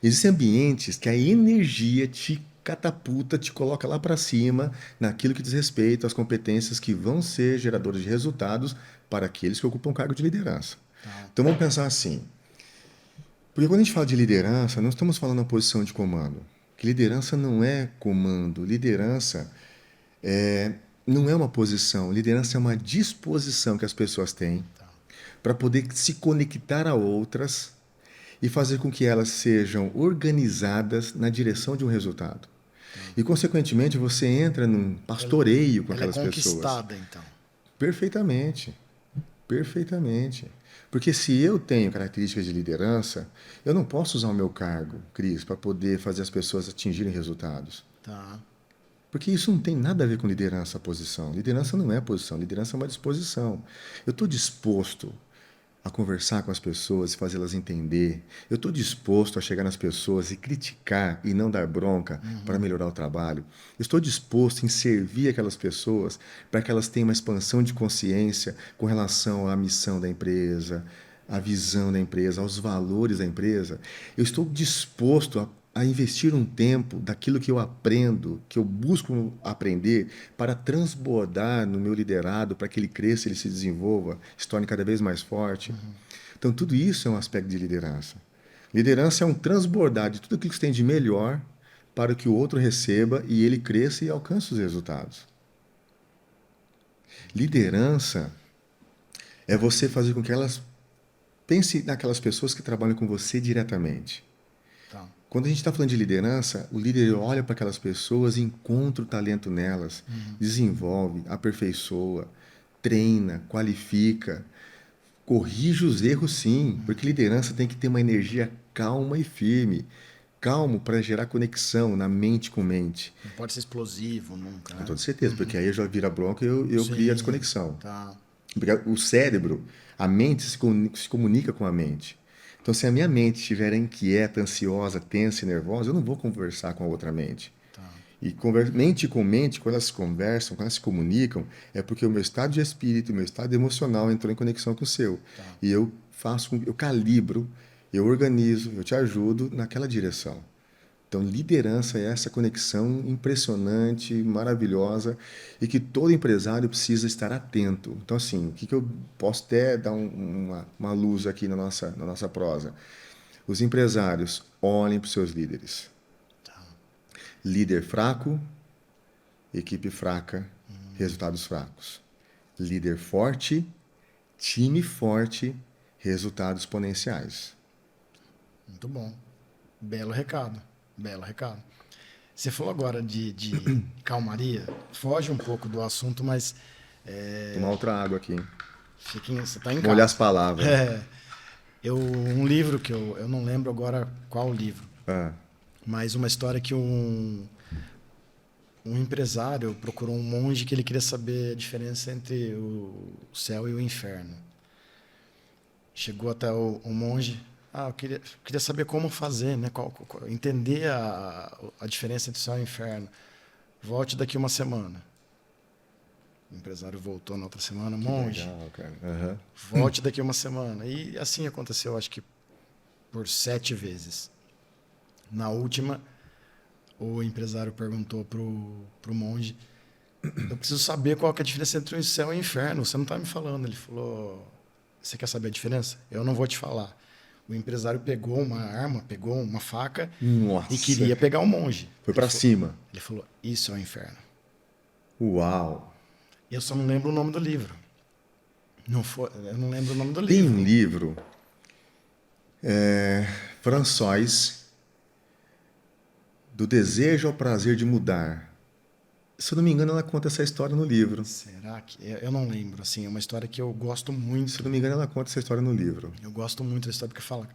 Existem ambientes que a energia te catapulta, te coloca lá para cima naquilo que diz respeito às competências que vão ser geradoras de resultados para aqueles que ocupam cargo de liderança. Então vamos pensar assim, porque quando a gente fala de liderança, não estamos falando na posição de comando. Que liderança não é comando, liderança não é uma posição, liderança é uma disposição que as pessoas têm para poder se conectar a outras e fazer com que elas sejam organizadas na direção de um resultado. E, consequentemente, você entra num pastoreio com aquelas pessoas. Ela é conquistada, então. Perfeitamente. Perfeitamente. Porque se eu tenho características de liderança, eu não posso usar o meu cargo, Cris, para poder fazer as pessoas atingirem resultados. Tá. Porque isso não tem nada a ver com liderança, posição. Liderança não é posição, liderança é uma disposição. Eu estou disposto a conversar com as pessoas e fazê-las entender. Eu estou disposto a chegar nas pessoas e criticar e não dar bronca para melhorar o trabalho. Eu estou disposto em servir aquelas pessoas para que elas tenham uma expansão de consciência com relação à missão da empresa, à visão da empresa, aos valores da empresa. Eu estou disposto a investir um tempo daquilo que eu aprendo, que eu busco aprender, para transbordar no meu liderado, para que ele cresça, ele se desenvolva, se torne cada vez mais forte. Então, tudo isso é um aspecto de liderança. Liderança é um transbordar de tudo aquilo que você tem de melhor para que o outro receba e ele cresça e alcance os resultados. Liderança é você fazer com que elas pense naquelas pessoas que trabalham com você diretamente. Tá. Quando a gente está falando de liderança, o líder olha para aquelas pessoas, encontra o talento nelas, desenvolve, aperfeiçoa, treina, qualifica, corrige os erros sim, porque liderança tem que ter uma energia calma e firme. Calmo para gerar conexão na mente com mente. Não pode ser explosivo nunca, Com né? toda certeza, porque aí já vira bronca e eu crio a Sim, desconexão. tá. Porque o cérebro, a mente se comunica com a mente. Então, se a minha mente estiver inquieta, ansiosa, tensa e nervosa, eu não vou conversar com a outra mente. Tá. E mente com mente, quando elas se conversam, quando elas se comunicam, é porque o meu estado de espírito, o meu estado emocional entrou em conexão com o seu. Tá. E eu eu calibro, eu organizo, eu te ajudo naquela direção. Então, liderança é essa conexão impressionante, maravilhosa e que todo empresário precisa estar atento. Então, assim, o que eu posso até dar uma luz aqui na nossa prosa? Os empresários olhem para os seus líderes. Líder fraco, equipe fraca, resultados fracos. Líder forte, time forte, resultados exponenciais. Muito bom. Belo recado. Belo recado. Você falou agora de calmaria. Foge um pouco do assunto, mas Tomar outra água aqui. você está em Molhar as casa. palavras. Um livro que eu não lembro agora qual livro, Ah, mas uma história que um empresário procurou um monge que ele queria saber a diferença entre o céu e o inferno. Chegou até o monge. Eu queria saber como fazer, né? Entender a diferença entre o céu e o inferno. Volte daqui uma semana. O empresário voltou na outra semana. Monge, legal, cara. Uhum. volte daqui uma semana. E assim aconteceu, acho que por 7 vezes. Na última, o empresário perguntou pro monge: eu preciso saber qual que é a diferença entre o céu e o inferno. Você não está me falando. Ele falou: você quer saber a diferença? Eu não vou te falar. O empresário pegou uma arma, pegou uma faca Nossa. e queria pegar o monge. Foi para cima. Ele falou: isso é o inferno. Uau. Eu só não lembro o nome do livro. Eu não lembro o nome do Tem livro. um livro, François, Do Desejo ao Prazer de Mudar. Se eu não me engano, ela conta essa história no livro. Será que... Eu não lembro, assim, é uma história que eu gosto muito. Se eu não me engano, ela conta essa história no livro. Eu gosto muito da história porque fala,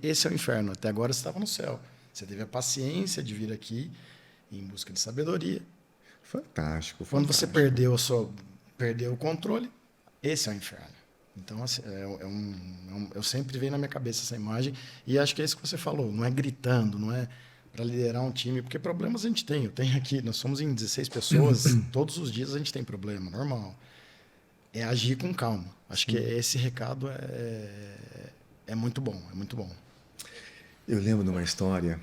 esse é o inferno, até agora você estava no céu. Você teve a paciência de vir aqui em busca de sabedoria. Fantástico. Quando você fantástico. perdeu o controle, esse é o inferno. Então, assim, eu sempre vejo na minha cabeça essa imagem e acho que é isso que você falou, não é gritando, não é para liderar um time, porque problemas a gente tem. Eu tenho aqui, nós somos em 16 pessoas, todos os dias a gente tem problema, normal. É agir com calma. Acho que esse recado é muito bom, é muito bom. Eu lembro de uma história.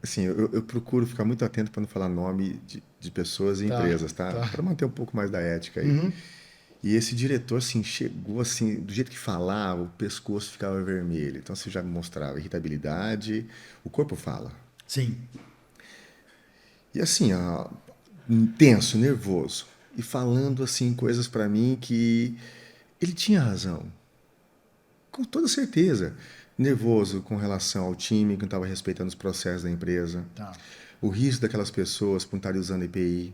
Assim, eu procuro ficar muito atento para não falar nome de pessoas e empresas, tá? Para manter um pouco mais da ética aí. Uhum. E esse diretor, assim, chegou assim, do jeito que falava, o pescoço ficava vermelho. Então, você já mostrava irritabilidade, o corpo fala. Sim. E assim, tenso, nervoso. E falando, assim, coisas para mim que ele tinha razão. Com toda certeza. Nervoso com relação ao time que não estava respeitando os processos da empresa. Tá. O risco daquelas pessoas por não estarem usando EPI.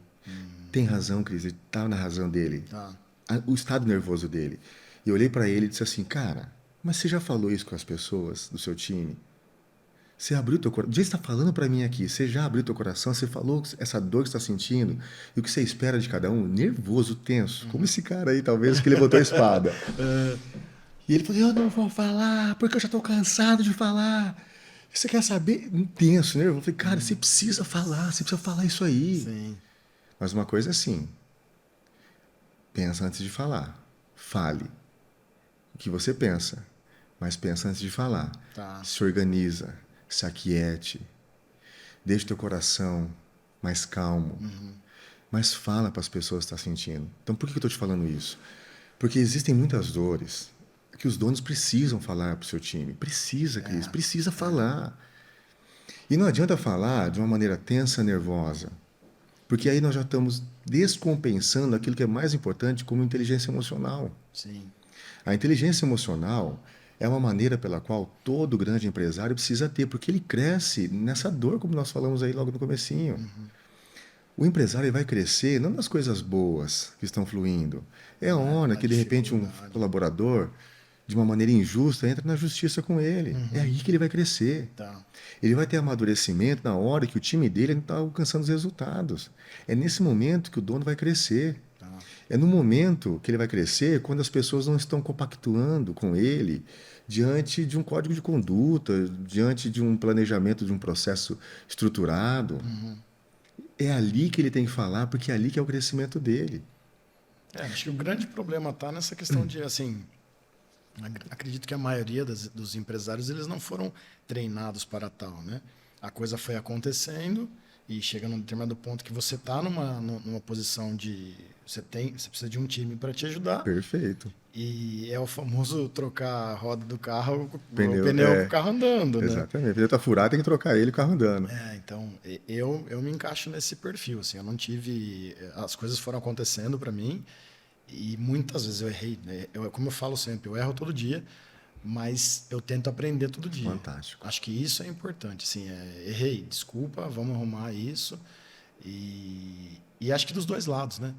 Tem razão, Cris, ele estava na razão dele. Tá. O estado nervoso dele. E eu olhei para ele e disse assim, cara, mas você já falou isso com as pessoas do seu time? Você abriu teu coração? O dia que você está falando para mim aqui, você já abriu teu coração? Você falou essa dor que você está sentindo? E o que você espera de cada um? Nervoso, tenso. Como esse cara aí, talvez, que levantou a espada. E ele falou, eu não vou falar, porque eu já estou cansado de falar. Você quer saber? Tenso, nervoso. Eu falei, cara, você precisa falar isso aí. Sim. Mas uma coisa é assim, pensa antes de falar. Fale o que você pensa, mas pensa antes de falar. Tá. Se organiza, se aquiete, deixe teu coração mais calmo, mas fala para as pessoas que estão sentindo. Então, por que eu estou te falando isso? Porque existem muitas dores que os donos precisam falar para o seu time. Precisa, Cris, precisa falar. E não adianta falar de uma maneira tensa, nervosa, porque aí nós já estamos descompensando aquilo que é mais importante como inteligência emocional. Sim. A inteligência emocional é uma maneira pela qual todo grande empresário precisa ter, porque ele cresce nessa dor, como nós falamos aí logo no comecinho. O empresário ele vai crescer não nas coisas boas que estão fluindo. É a hora que, de repente, um colaborador, de uma maneira injusta, entra na justiça com ele. É aí que ele vai crescer. Tá. Ele vai ter amadurecimento na hora que o time dele não está alcançando os resultados. É nesse momento que o dono vai crescer. Tá. É no momento que ele vai crescer quando as pessoas não estão compactuando com ele diante de um código de conduta, diante de um planejamento, de um processo estruturado. É ali que ele tem que falar, porque é ali que é o crescimento dele. Acho que o grande problema está nessa questão de, assim, acredito que a maioria dos empresários eles não foram treinados para tal, né? A coisa foi acontecendo e chega num determinado ponto que você está numa posição de você precisa de um time para te ajudar. Perfeito. E é o famoso trocar a roda do carro, o Pneu com o carro andando, né? Exatamente. O pneu está furado, tem que trocar ele, o carro andando. Então eu me encaixo nesse perfil, assim, eu não tive, as coisas foram acontecendo para mim e muitas vezes eu errei, né? Como eu falo sempre, eu erro todo dia, mas eu tento aprender todo dia. Fantástico. Acho que isso é importante, assim, errei, desculpa, vamos arrumar isso e acho que dos dois lados, né?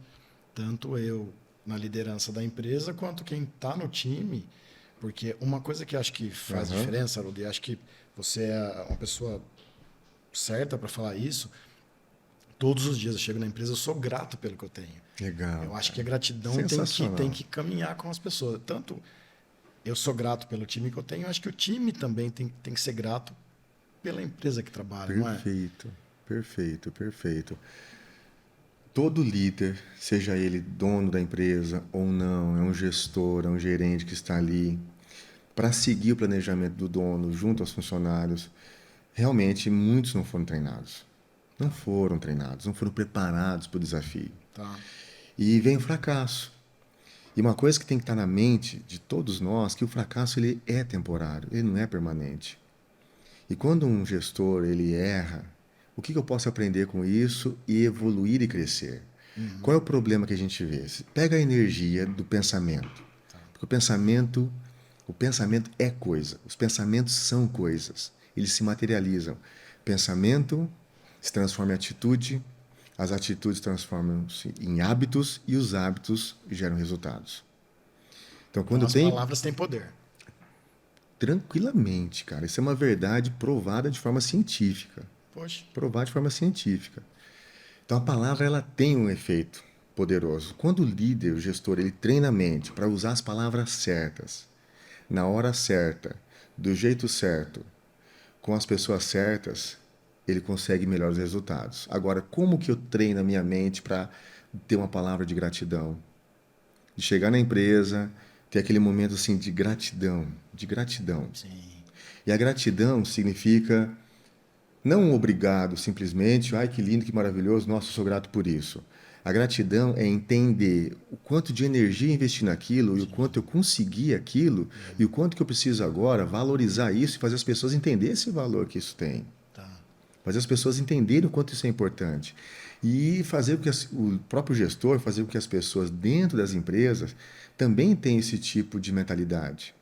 Tanto eu na liderança da empresa quanto quem está no time, porque uma coisa que acho que faz diferença, Haroldo, e acho que você é uma pessoa certa para falar isso. Todos os dias eu chego na empresa, eu sou grato pelo que eu tenho. Legal. Eu acho que a gratidão tem que caminhar com as pessoas. Tanto eu sou grato pelo time que eu tenho, eu acho que o time também tem que ser grato pela empresa que trabalha, não é? Perfeito, perfeito, perfeito. Todo líder, seja ele dono da empresa ou não, é um gestor, é um gerente que está ali para seguir o planejamento do dono junto aos funcionários. Realmente, muitos não foram treinados. Não foram treinados, não foram preparados para o desafio. Tá. E vem o fracasso. E uma coisa que tem que estar na mente de todos nós, que o fracasso ele é temporário, ele não é permanente. E quando um gestor ele erra, o que eu posso aprender com isso e evoluir e crescer? Qual é o problema que a gente vê? Pega a energia do pensamento. Porque o pensamento é coisa. Os pensamentos são coisas. Eles se materializam. Pensamento se transforma em atitude, as atitudes transformam-se em hábitos e os hábitos geram resultados. Então, quando As palavras têm poder. Tranquilamente, cara. Isso é uma verdade provada de forma científica. Poxa. Provada de forma científica. Então, a palavra ela tem um efeito poderoso. Quando o líder, o gestor, ele treina a mente para usar as palavras certas, na hora certa, do jeito certo, com as pessoas certas, ele consegue melhores resultados. Agora, como que eu treino a minha mente para ter uma palavra de gratidão? De chegar na empresa, ter aquele momento assim de gratidão, de gratidão. Sim. E a gratidão significa não um obrigado simplesmente, ai que lindo, que maravilhoso, nossa, eu sou grato por isso. A gratidão é entender o quanto de energia investir naquilo e o quanto eu consegui aquilo e o quanto que eu preciso agora valorizar isso e fazer as pessoas entenderem esse valor que isso tem. Fazer as pessoas entenderem o quanto isso é importante. E fazer com que o próprio gestor, fazer com que as pessoas dentro das empresas também tenham esse tipo de mentalidade.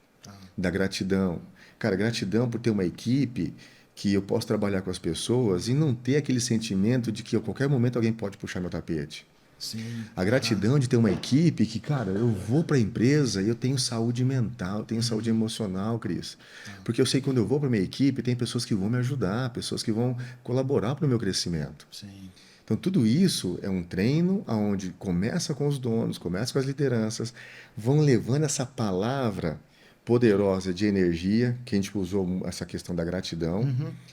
Da gratidão. Cara, gratidão por ter uma equipe que eu posso trabalhar com as pessoas e não ter aquele sentimento de que a qualquer momento alguém pode puxar meu tapete. Sim. A gratidão de ter uma equipe que, cara, eu vou para a empresa e eu tenho saúde mental, eu tenho saúde emocional, Cris. Porque eu sei que quando eu vou para minha equipe, tem pessoas que vão me ajudar, pessoas que vão colaborar para o meu crescimento. Sim. Então, tudo isso é um treino onde começa com os donos, começa com as lideranças, vão levando essa palavra poderosa de energia, que a gente usou essa questão da gratidão,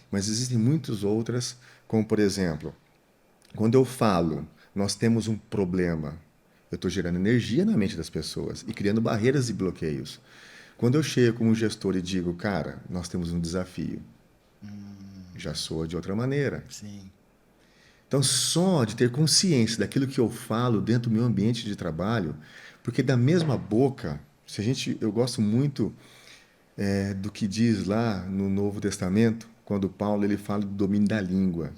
mas existem muitas outras, como, por exemplo, quando eu falo, nós temos um problema, eu estou gerando energia na mente das pessoas e criando barreiras e bloqueios. Quando eu chego como gestor e digo, cara, nós temos um desafio, Já soa de outra maneira. Sim. Então, só de ter consciência daquilo que eu falo dentro do meu ambiente de trabalho, porque da mesma boca, se a gente, eu gosto muito do que diz lá no Novo Testamento, quando Paulo ele fala do domínio da língua,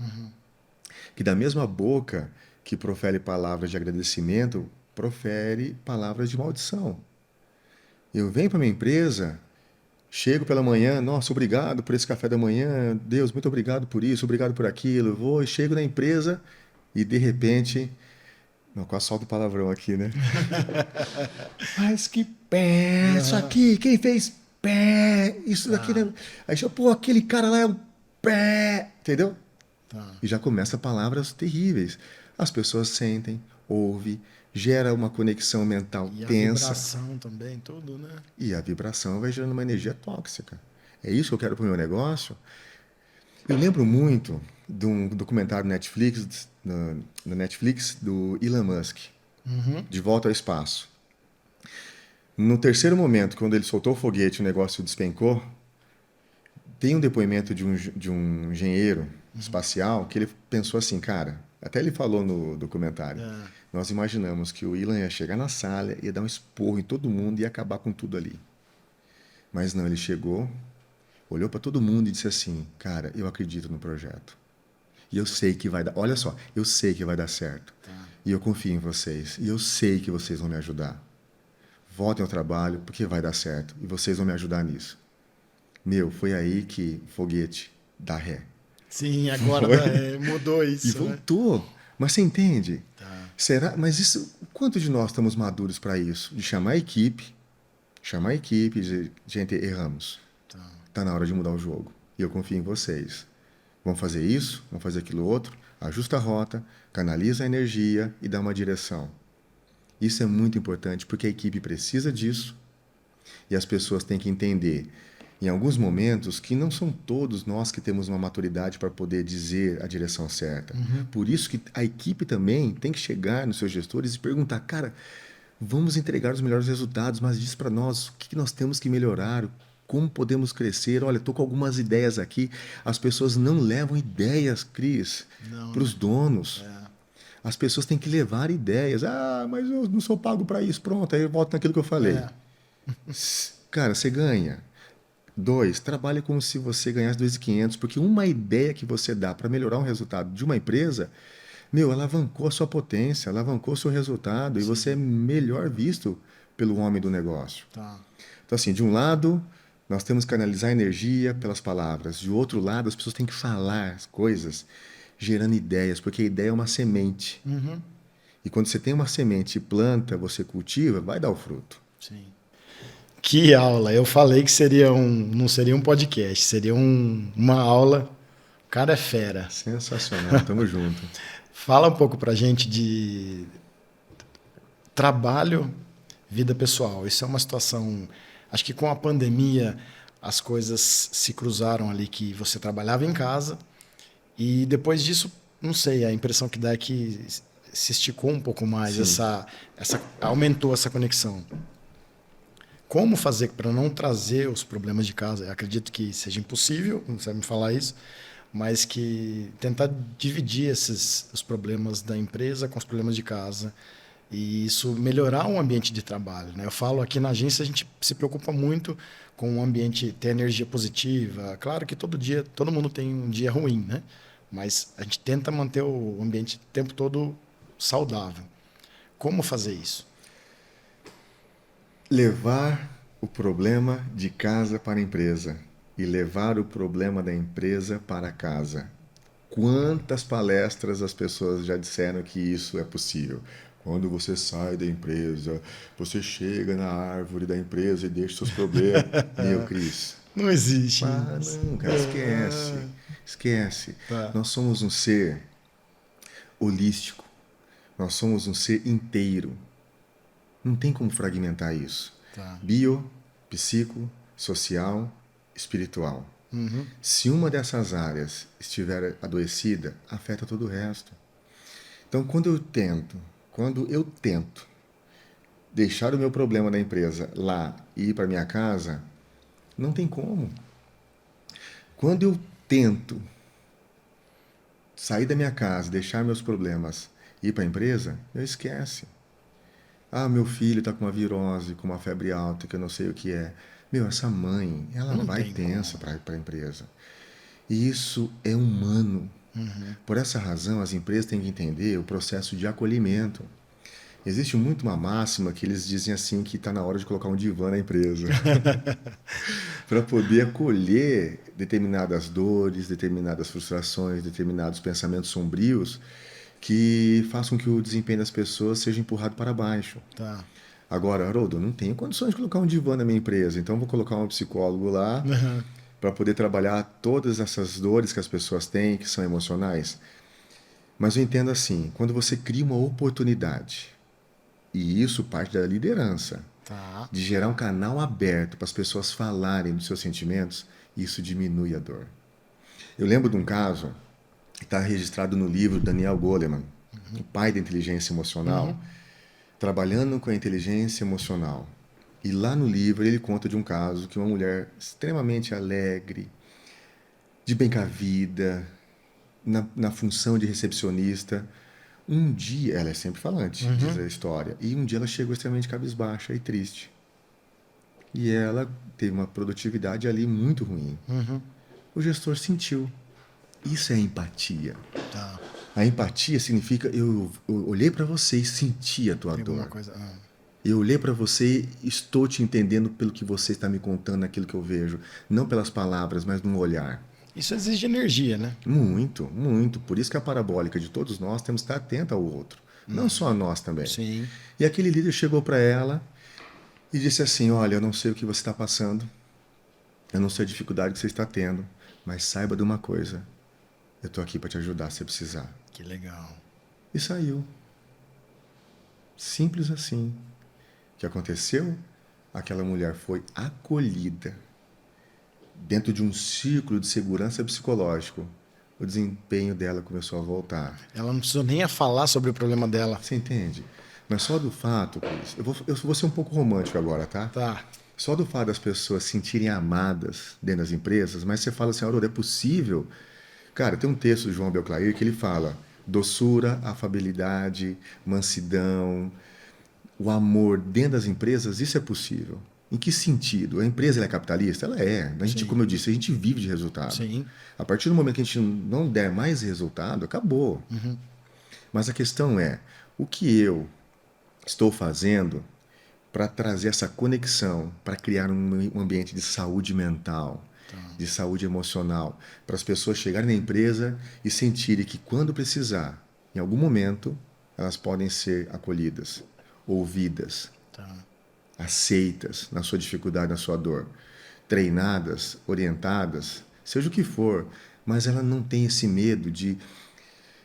que da mesma boca que profere palavras de agradecimento, profere palavras de maldição. Eu venho para minha empresa, chego pela manhã, nossa, obrigado por esse café da manhã, Deus, muito obrigado por isso, obrigado por aquilo. Eu vou e chego na empresa e de repente, não, quase solto palavrão aqui, né? Mas que pé, isso aqui, quem fez pé, isso daqui, né? Aí eu, pô, aquele cara lá é um pé, entendeu? Tá. E já começa palavras terríveis. As pessoas sentem, ouvem, gera uma conexão mental E a tensa. vibração também, tudo, né? E a vibração vai gerando uma energia tóxica. É isso que eu quero para o meu negócio? Eu lembro muito de um documentário Netflix, na Netflix do Elon Musk, De Volta ao Espaço. No terceiro momento, quando ele soltou o foguete e o negócio despencou, tem um depoimento de um engenheiro espacial que ele pensou assim, cara, até ele falou no documentário, nós imaginamos que o Elon ia chegar na sala, ia dar um esporro em todo mundo e ia acabar com tudo ali. Mas não, ele chegou, olhou para todo mundo e disse assim, cara, eu acredito no projeto. E eu sei que vai dar, olha só, eu sei que vai dar certo. E eu confio em vocês. E eu sei que vocês vão me ajudar. Voltem ao trabalho, porque vai dar certo. E vocês vão me ajudar nisso. Meu, foi aí que o foguete dá ré. Sim, agora mudou E isso, né? voltou. Mas você entende? Tá. Será? Mas isso, quanto de nós estamos maduros para isso? De chamar a equipe e dizer, gente, erramos. Tá. Está na hora de mudar o jogo. E eu confio em vocês. Vamos fazer isso, vamos fazer aquilo outro, ajusta a rota, canaliza a energia e dá uma direção. Isso é muito importante porque a equipe precisa disso e as pessoas têm que entender, em alguns momentos, que não são todos nós que temos uma maturidade para poder dizer a direção certa. Por isso que a equipe também tem que chegar nos seus gestores e perguntar, cara, vamos entregar os melhores resultados, mas diz para nós o que nós temos que melhorar, como podemos crescer. Olha, estou com algumas ideias aqui. As pessoas não levam ideias, Cris, Não, para os né? donos. As pessoas têm que levar ideias. Ah, mas eu não sou pago para isso. Pronto, aí eu volto naquilo que eu falei. É. Cara, você ganha. 2, trabalhe como se você ganhasse 2.500, porque uma ideia que você dá para melhorar um resultado de uma empresa, meu, alavancou a sua potência, alavancou o seu resultado e você é melhor visto pelo homem do negócio. Tá. Então, assim, de um lado, nós temos que canalizar energia pelas palavras. De outro lado, as pessoas têm que falar as coisas gerando ideias, porque a ideia é uma semente. E quando você tem uma semente e planta, você cultiva, vai dar o fruto. Sim. Que aula! Eu falei que não seria um podcast, seria uma aula. O cara é fera. Sensacional, tamo junto. Fala um pouco pra gente de trabalho, vida pessoal. Isso é uma situação. Acho que com a pandemia as coisas se cruzaram ali, que você trabalhava em casa e depois disso, não sei, a impressão que dá é que se esticou um pouco mais, aumentou essa conexão. Como fazer para não trazer os problemas de casa? Eu acredito que seja impossível, não sei me falar isso, mas que tentar dividir os problemas da empresa com os problemas de casa e isso melhorar o ambiente de trabalho, né? Eu falo aqui na agência, a gente se preocupa muito com o ambiente, ter energia positiva. Claro que todo mundo tem um dia ruim, né? Mas a gente tenta manter o ambiente o tempo todo saudável. Como fazer isso? Levar o problema de casa para a empresa e levar o problema da empresa para casa. Quantas palestras as pessoas já disseram que isso é possível? Quando você sai da empresa, você chega na árvore da empresa e deixa seus problemas. Meu, Cris. Não existe isso. Não, cara, esquece. Esquece. Tá. Nós somos um ser holístico. Nós somos um ser inteiro. Não tem como fragmentar isso. Tá. Bio, psico, social, espiritual. Se uma dessas áreas estiver adoecida, afeta todo o resto. Então, quando eu tento deixar o meu problema da empresa lá e ir para minha casa, não tem como. Quando eu tento sair da minha casa, deixar meus problemas e ir para a empresa, eu esquece. Ah, meu filho está com uma virose, com uma febre alta, que eu não sei o que é. Meu, essa mãe, ela Não vai tem tensa como. para a empresa. E isso é humano. Por essa razão, as empresas têm que entender o processo de acolhimento. Existe muito uma máxima que eles dizem assim que está na hora de colocar um divã na empresa para poder acolher determinadas dores, determinadas frustrações, determinados pensamentos sombrios que façam que o desempenho das pessoas seja empurrado para baixo. Tá. Agora, Haroldo, eu não tenho condições de colocar um divã na minha empresa, então vou colocar um psicólogo lá Uhum. para poder trabalhar todas essas dores que as pessoas têm, que são emocionais. Mas eu entendo assim, quando você cria uma oportunidade, e isso parte da liderança, Tá. de gerar um canal aberto para as pessoas falarem dos seus sentimentos, isso diminui a dor. Eu lembro de um caso que está registrado no livro Daniel Goleman, o pai da inteligência emocional, trabalhando com a inteligência emocional. E lá no livro ele conta de um caso que uma mulher extremamente alegre, de bem com a vida, na função de recepcionista, um dia, ela é sempre falante, diz Uhum. a história, e um dia ela chegou extremamente cabisbaixa e triste. E ela teve uma produtividade ali muito ruim. Uhum. O gestor sentiu. Isso é empatia. Tá. A empatia significa eu olhei para você e senti a tua Tem alguma dor. coisa. Eu olhei para você e estou te entendendo pelo que você está me contando, aquilo que eu vejo. Não pelas palavras, mas no olhar. Isso exige energia, né? Muito, muito. Por isso que a parabólica de todos nós temos que estar atento ao outro. Não só a nós também. Sim. E aquele líder chegou para ela e disse assim: Olha, eu não sei o que você está passando, eu não sei a dificuldade que você está tendo, mas saiba de uma coisa: eu estou aqui para te ajudar se precisar. Que legal. E saiu. Simples assim. O que aconteceu? Aquela mulher foi acolhida dentro de um círculo de segurança psicológico. O desempenho dela começou a voltar. Ela não precisou nem a falar sobre o problema dela. Você entende? Mas só do fato, Cris, eu vou ser um pouco romântico agora, tá? Tá. Só do fato das pessoas se sentirem amadas dentro das empresas, mas você fala assim, Aurora, é possível? Cara, tem um texto do João Belclair que ele fala doçura, afabilidade, mansidão, o amor dentro das empresas, isso é possível. Em que sentido? A empresa ela é capitalista? Ela é. A gente, Sim. como eu disse, a gente vive de resultado. Sim. A partir do momento que a gente não der mais resultado, acabou. Mas a questão é, o que eu estou fazendo para trazer essa conexão, para criar um ambiente de saúde mental, de saúde emocional, para as pessoas chegarem na empresa e sentirem que quando precisar, em algum momento, elas podem ser acolhidas, ouvidas, Tá. aceitas na sua dificuldade, na sua dor, treinadas, orientadas, seja o que for, mas ela não tem esse medo de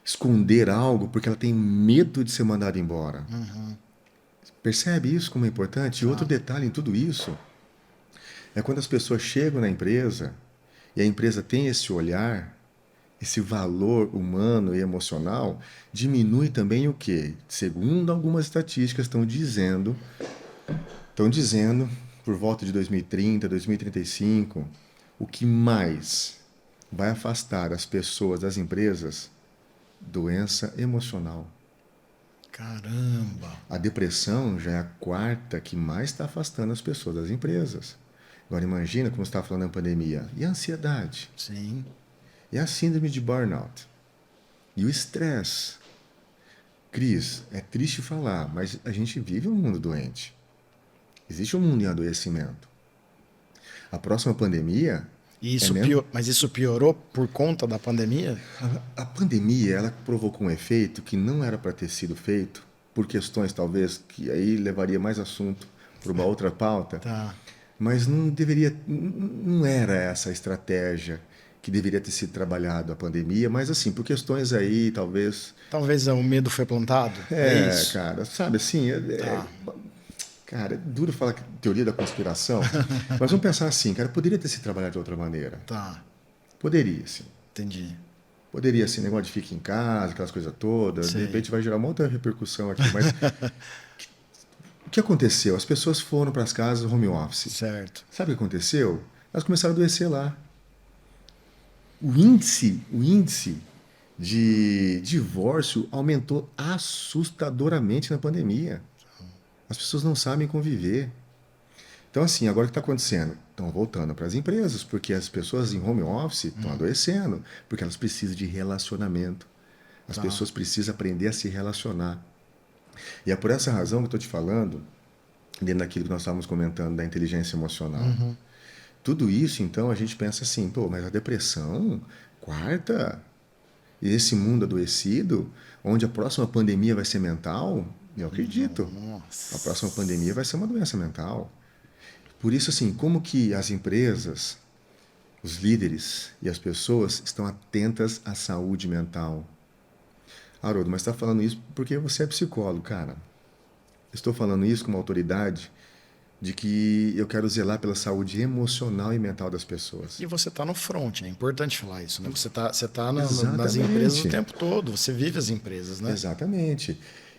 esconder algo porque ela tem medo de ser mandada embora. Percebe isso como é importante? E outro detalhe em tudo isso é quando as pessoas chegam na empresa e a empresa tem esse olhar, esse valor humano e emocional, diminui também o quê? Segundo algumas estatísticas estão dizendo por volta de 2030, 2035, o que mais vai afastar as pessoas das empresas? Doença emocional. Caramba. A depressão já é a quarta que mais está afastando as pessoas das empresas. Agora imagina como você está falando na pandemia. E a ansiedade? Sim. E a síndrome de burnout? E o estresse? Cris, é triste falar, mas a gente vive um mundo doente. Existe um mundo em adoecimento. A próxima pandemia E é isso mesmo? Mas isso piorou por conta da pandemia? A pandemia ela provocou um efeito que não era para ter sido feito, por questões talvez que aí levaria mais assunto para uma outra pauta, Tá. mas não deveria, não era essa a estratégia que deveria ter sido trabalhado a pandemia, mas assim, por questões aí, talvez. Talvez o medo foi plantado? É isso? Cara, sabe assim, Tá. cara, é duro falar que teoria da conspiração, mas vamos pensar assim, cara, poderia ter sido trabalhado de outra maneira. Tá. Poderia, sim. Entendi. Poderia ser negócio de fica em casa, aquelas coisas todas, de Sei. repente vai gerar uma outra repercussão aqui, mas o que aconteceu? As pessoas foram para as casas home office. Certo. Sabe o que aconteceu? Elas começaram a adoecer lá. O índice de divórcio aumentou assustadoramente na pandemia. As pessoas não sabem conviver. Então, assim, agora o que está acontecendo? Estão voltando para as empresas, porque as pessoas em home office estão adoecendo, porque elas precisam de relacionamento. As Tá. pessoas precisam aprender a se relacionar. E é por essa razão que eu estou te falando, dentro daquilo que nós estávamos comentando da inteligência emocional. Tudo isso, então, a gente pensa assim, pô, mas a depressão, quarta, e esse mundo adoecido, onde a próxima pandemia vai ser mental, eu acredito. A próxima pandemia Nossa. vai ser uma doença mental. Por isso, assim, como que as empresas, os líderes e as pessoas estão atentas à saúde mental? Haroldo, mas está falando isso porque você é psicólogo, cara. Estou falando isso com uma autoridade de que eu quero zelar pela saúde emocional e mental das pessoas. E você está no front, é importante falar isso, né? Você tá nas empresas o Exatamente. tempo todo, você vive as empresas, né? Exatamente.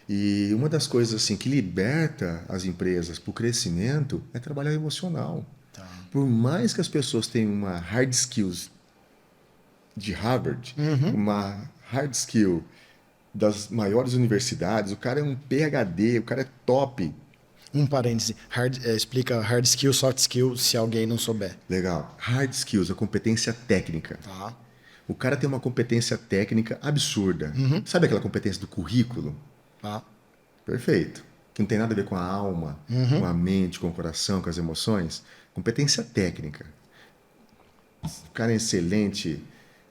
E uma das coisas assim que liberta as empresas para o crescimento é trabalhar emocional. Tá. Por mais que as pessoas tenham uma hard skills de Harvard, uma hard skill das maiores universidades, o cara é um PhD, o cara é top. Um parêntese, explica hard skill, soft skill, se alguém não souber. Legal. Hard skills, a competência técnica. Tá. O cara tem uma competência técnica absurda. Sabe aquela competência do currículo? Tá. Perfeito. Que não tem nada a ver com a alma, com a mente, com o coração, com as emoções. Competência técnica. O cara é excelente,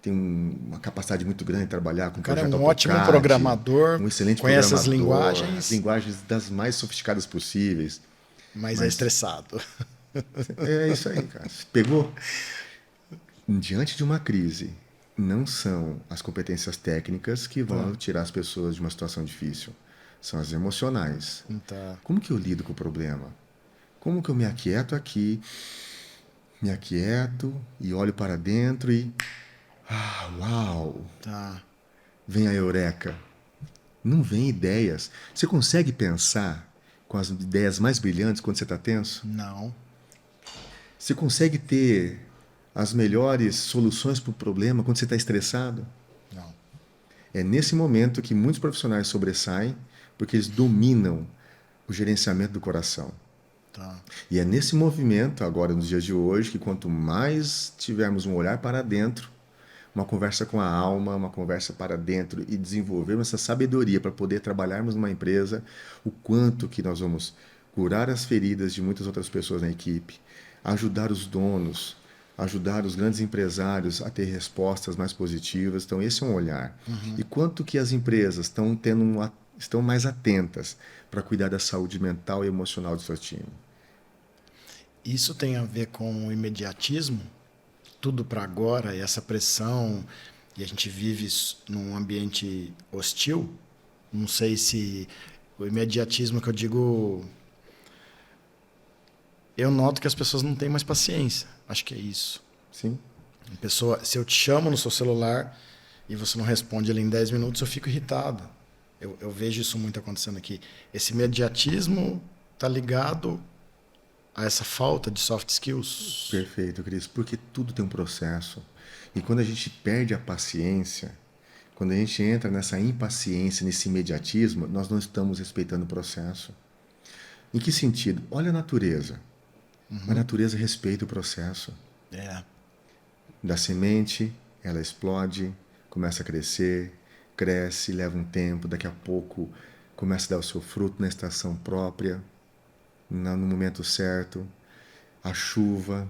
tem uma capacidade muito grande de trabalhar com O cara é projeto um ótimo AutoCAD, programador, um excelente conhece as programador, as linguagens, linguagens das mais sofisticadas possíveis. mas é Mas estressado. é isso aí, cara. Pegou? Diante de uma crise, não são as competências técnicas que vão Tá. tirar as pessoas de uma situação difícil. São as emocionais. Tá. Como que eu lido com o problema? Como que eu me aquieto aqui, me aquieto e olho para dentro e. Ah, uau! Tá. Vem a eureka. Não vem ideias. Você consegue pensar com as ideias mais brilhantes quando você está tenso? Não. Você consegue ter as melhores soluções para o problema quando você está estressado? Não. É nesse momento que muitos profissionais sobressaem, porque eles dominam o gerenciamento do coração. Tá. E é nesse movimento, agora nos dias de hoje, que quanto mais tivermos um olhar para dentro, uma conversa com a alma, uma conversa para dentro e desenvolvermos essa sabedoria para poder trabalharmos numa empresa, o quanto que nós vamos curar as feridas de muitas outras pessoas na equipe, ajudar os donos, ajudar os grandes empresários a ter respostas mais positivas. Então esse é um olhar. E quanto que as empresas estão mais atentas para cuidar da saúde mental e emocional do seu time. Isso tem a ver com o imediatismo, tudo para agora, e essa pressão, e a gente vive num ambiente hostil. Não sei se o imediatismo que eu digo, eu noto que as pessoas não têm mais paciência. Acho que é isso. Sim? A pessoa, se eu te chamo no seu celular e você não responde ali em 10 minutos, eu fico irritado. Eu vejo isso muito acontecendo aqui. Esse imediatismo está ligado a essa falta de soft skills. Perfeito, Cris, porque tudo tem um processo. E quando a gente perde a paciência, quando a gente entra nessa impaciência, nesse imediatismo, nós não estamos respeitando o processo. Em que sentido? Olha a natureza. A natureza respeita o processo. É. Da semente, ela explode, começa a crescer, cresce, leva um tempo, daqui a pouco começa a dar o seu fruto na estação própria, no momento certo. A chuva,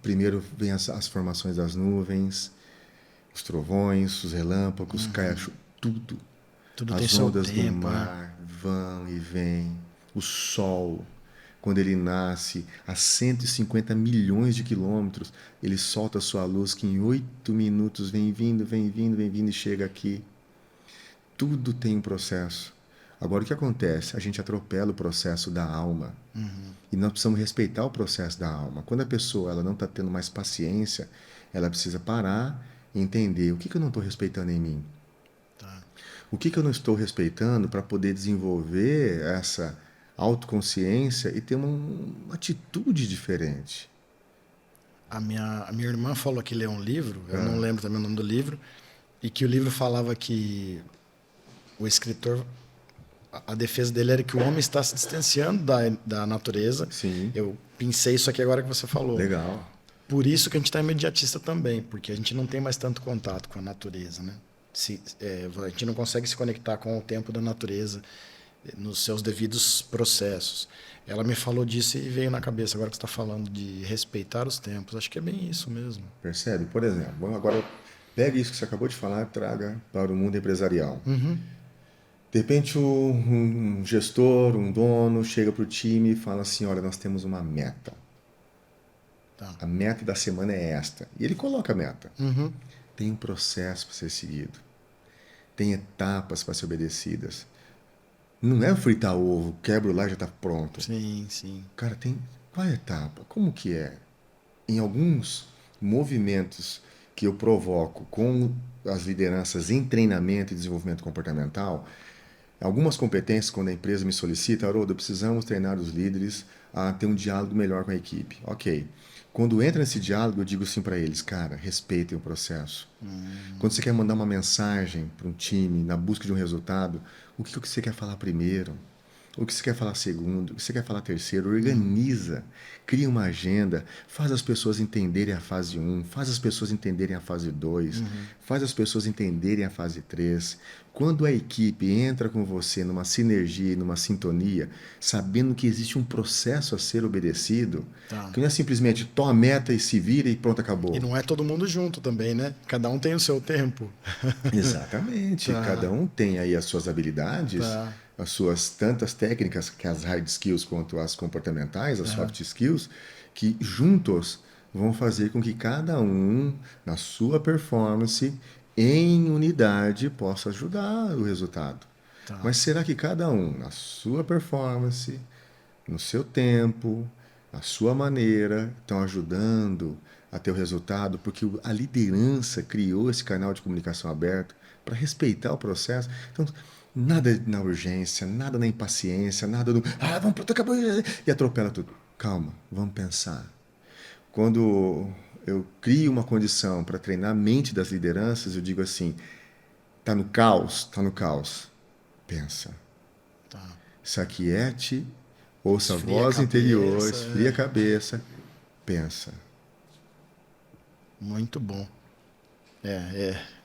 primeiro vem as formações das nuvens, os trovões, os relâmpagos, cai a chuva, tudo. Tudo tem As seu ondas do tempo, né? mar vão e vêm. O sol, quando ele nasce a 150 milhões de quilômetros, ele solta a sua luz que em 8 minutos vem vindo, vem vindo, vem vindo e chega aqui. Tudo tem um processo. Agora, o que acontece? A gente atropela o processo da alma. E nós precisamos respeitar o processo da alma. Quando a pessoa ela não está tendo mais paciência, ela precisa parar e entender o que eu não estou respeitando em mim. Tá. O que eu não estou respeitando para poder desenvolver essa autoconsciência e ter uma atitude diferente. A minha irmã falou que leu um livro, eu não lembro também o nome do livro, e que o livro falava que o escritor, a defesa dele era que o homem está se distanciando da natureza. Sim. Eu pensei isso aqui agora que você falou. Legal. Por isso que a gente está imediatista também, porque a gente não tem mais tanto contato com a natureza, né? A gente não consegue se conectar com o tempo da natureza nos seus devidos processos. Ela me falou disso e veio na cabeça agora que você está falando de respeitar os tempos. Acho que é bem isso mesmo. Percebe? Por exemplo, vamos agora pega isso que você acabou de falar e traga para o mundo empresarial. De repente, um gestor, um dono, chega para o time e fala assim: olha, nós temos uma meta. Tá. A meta da semana é esta. E ele coloca a meta. Uhum. Tem um processo para ser seguido. Tem etapas para ser obedecidas. Não é fritar ovo, quebra lá e já está pronto. Sim, sim. Cara, tem qual é a etapa? Como que é? Em alguns movimentos que eu provoco com as lideranças em treinamento e desenvolvimento comportamental, algumas competências, quando a empresa me solicita, Haroldo, precisamos treinar os líderes a ter um diálogo melhor com a equipe. Ok. Quando entra nesse diálogo, eu digo assim para eles, cara, respeitem o processo. Quando você quer mandar uma mensagem para um time na busca de um resultado, o que você quer falar primeiro? O que você quer falar segundo? O que você quer falar terceiro? Organiza, cria uma agenda, faz as pessoas entenderem a fase 1, faz as pessoas entenderem a fase 2, faz as pessoas entenderem a fase 3. Quando a equipe entra com você numa sinergia, numa sintonia, sabendo que existe um processo a ser obedecido, Tá. que não é simplesmente toma a meta e se vira e pronto, acabou. E não é todo mundo junto também, né? Cada um tem o seu tempo. Exatamente. Tá. Cada um tem aí as suas habilidades, Tá. as suas tantas técnicas, que as hard skills quanto as comportamentais, as soft skills, que juntos vão fazer com que cada um, na sua performance, em unidade, possa ajudar o resultado. Tá. Mas será que cada um, na sua performance, no seu tempo, na sua maneira, estão ajudando a ter o resultado? Porque a liderança criou esse canal de comunicação aberto para respeitar o processo. Então, nada na urgência, nada na impaciência, nada no vamos pronto, acabou e atropela tudo. Calma, vamos pensar. Quando eu crio uma condição para treinar a mente das lideranças, eu digo assim: tá no caos, tá no caos. Pensa. Tá. Se aquiete, ouça a Esfria a voz cabeça, interior, esfria a cabeça, pensa. Muito bom.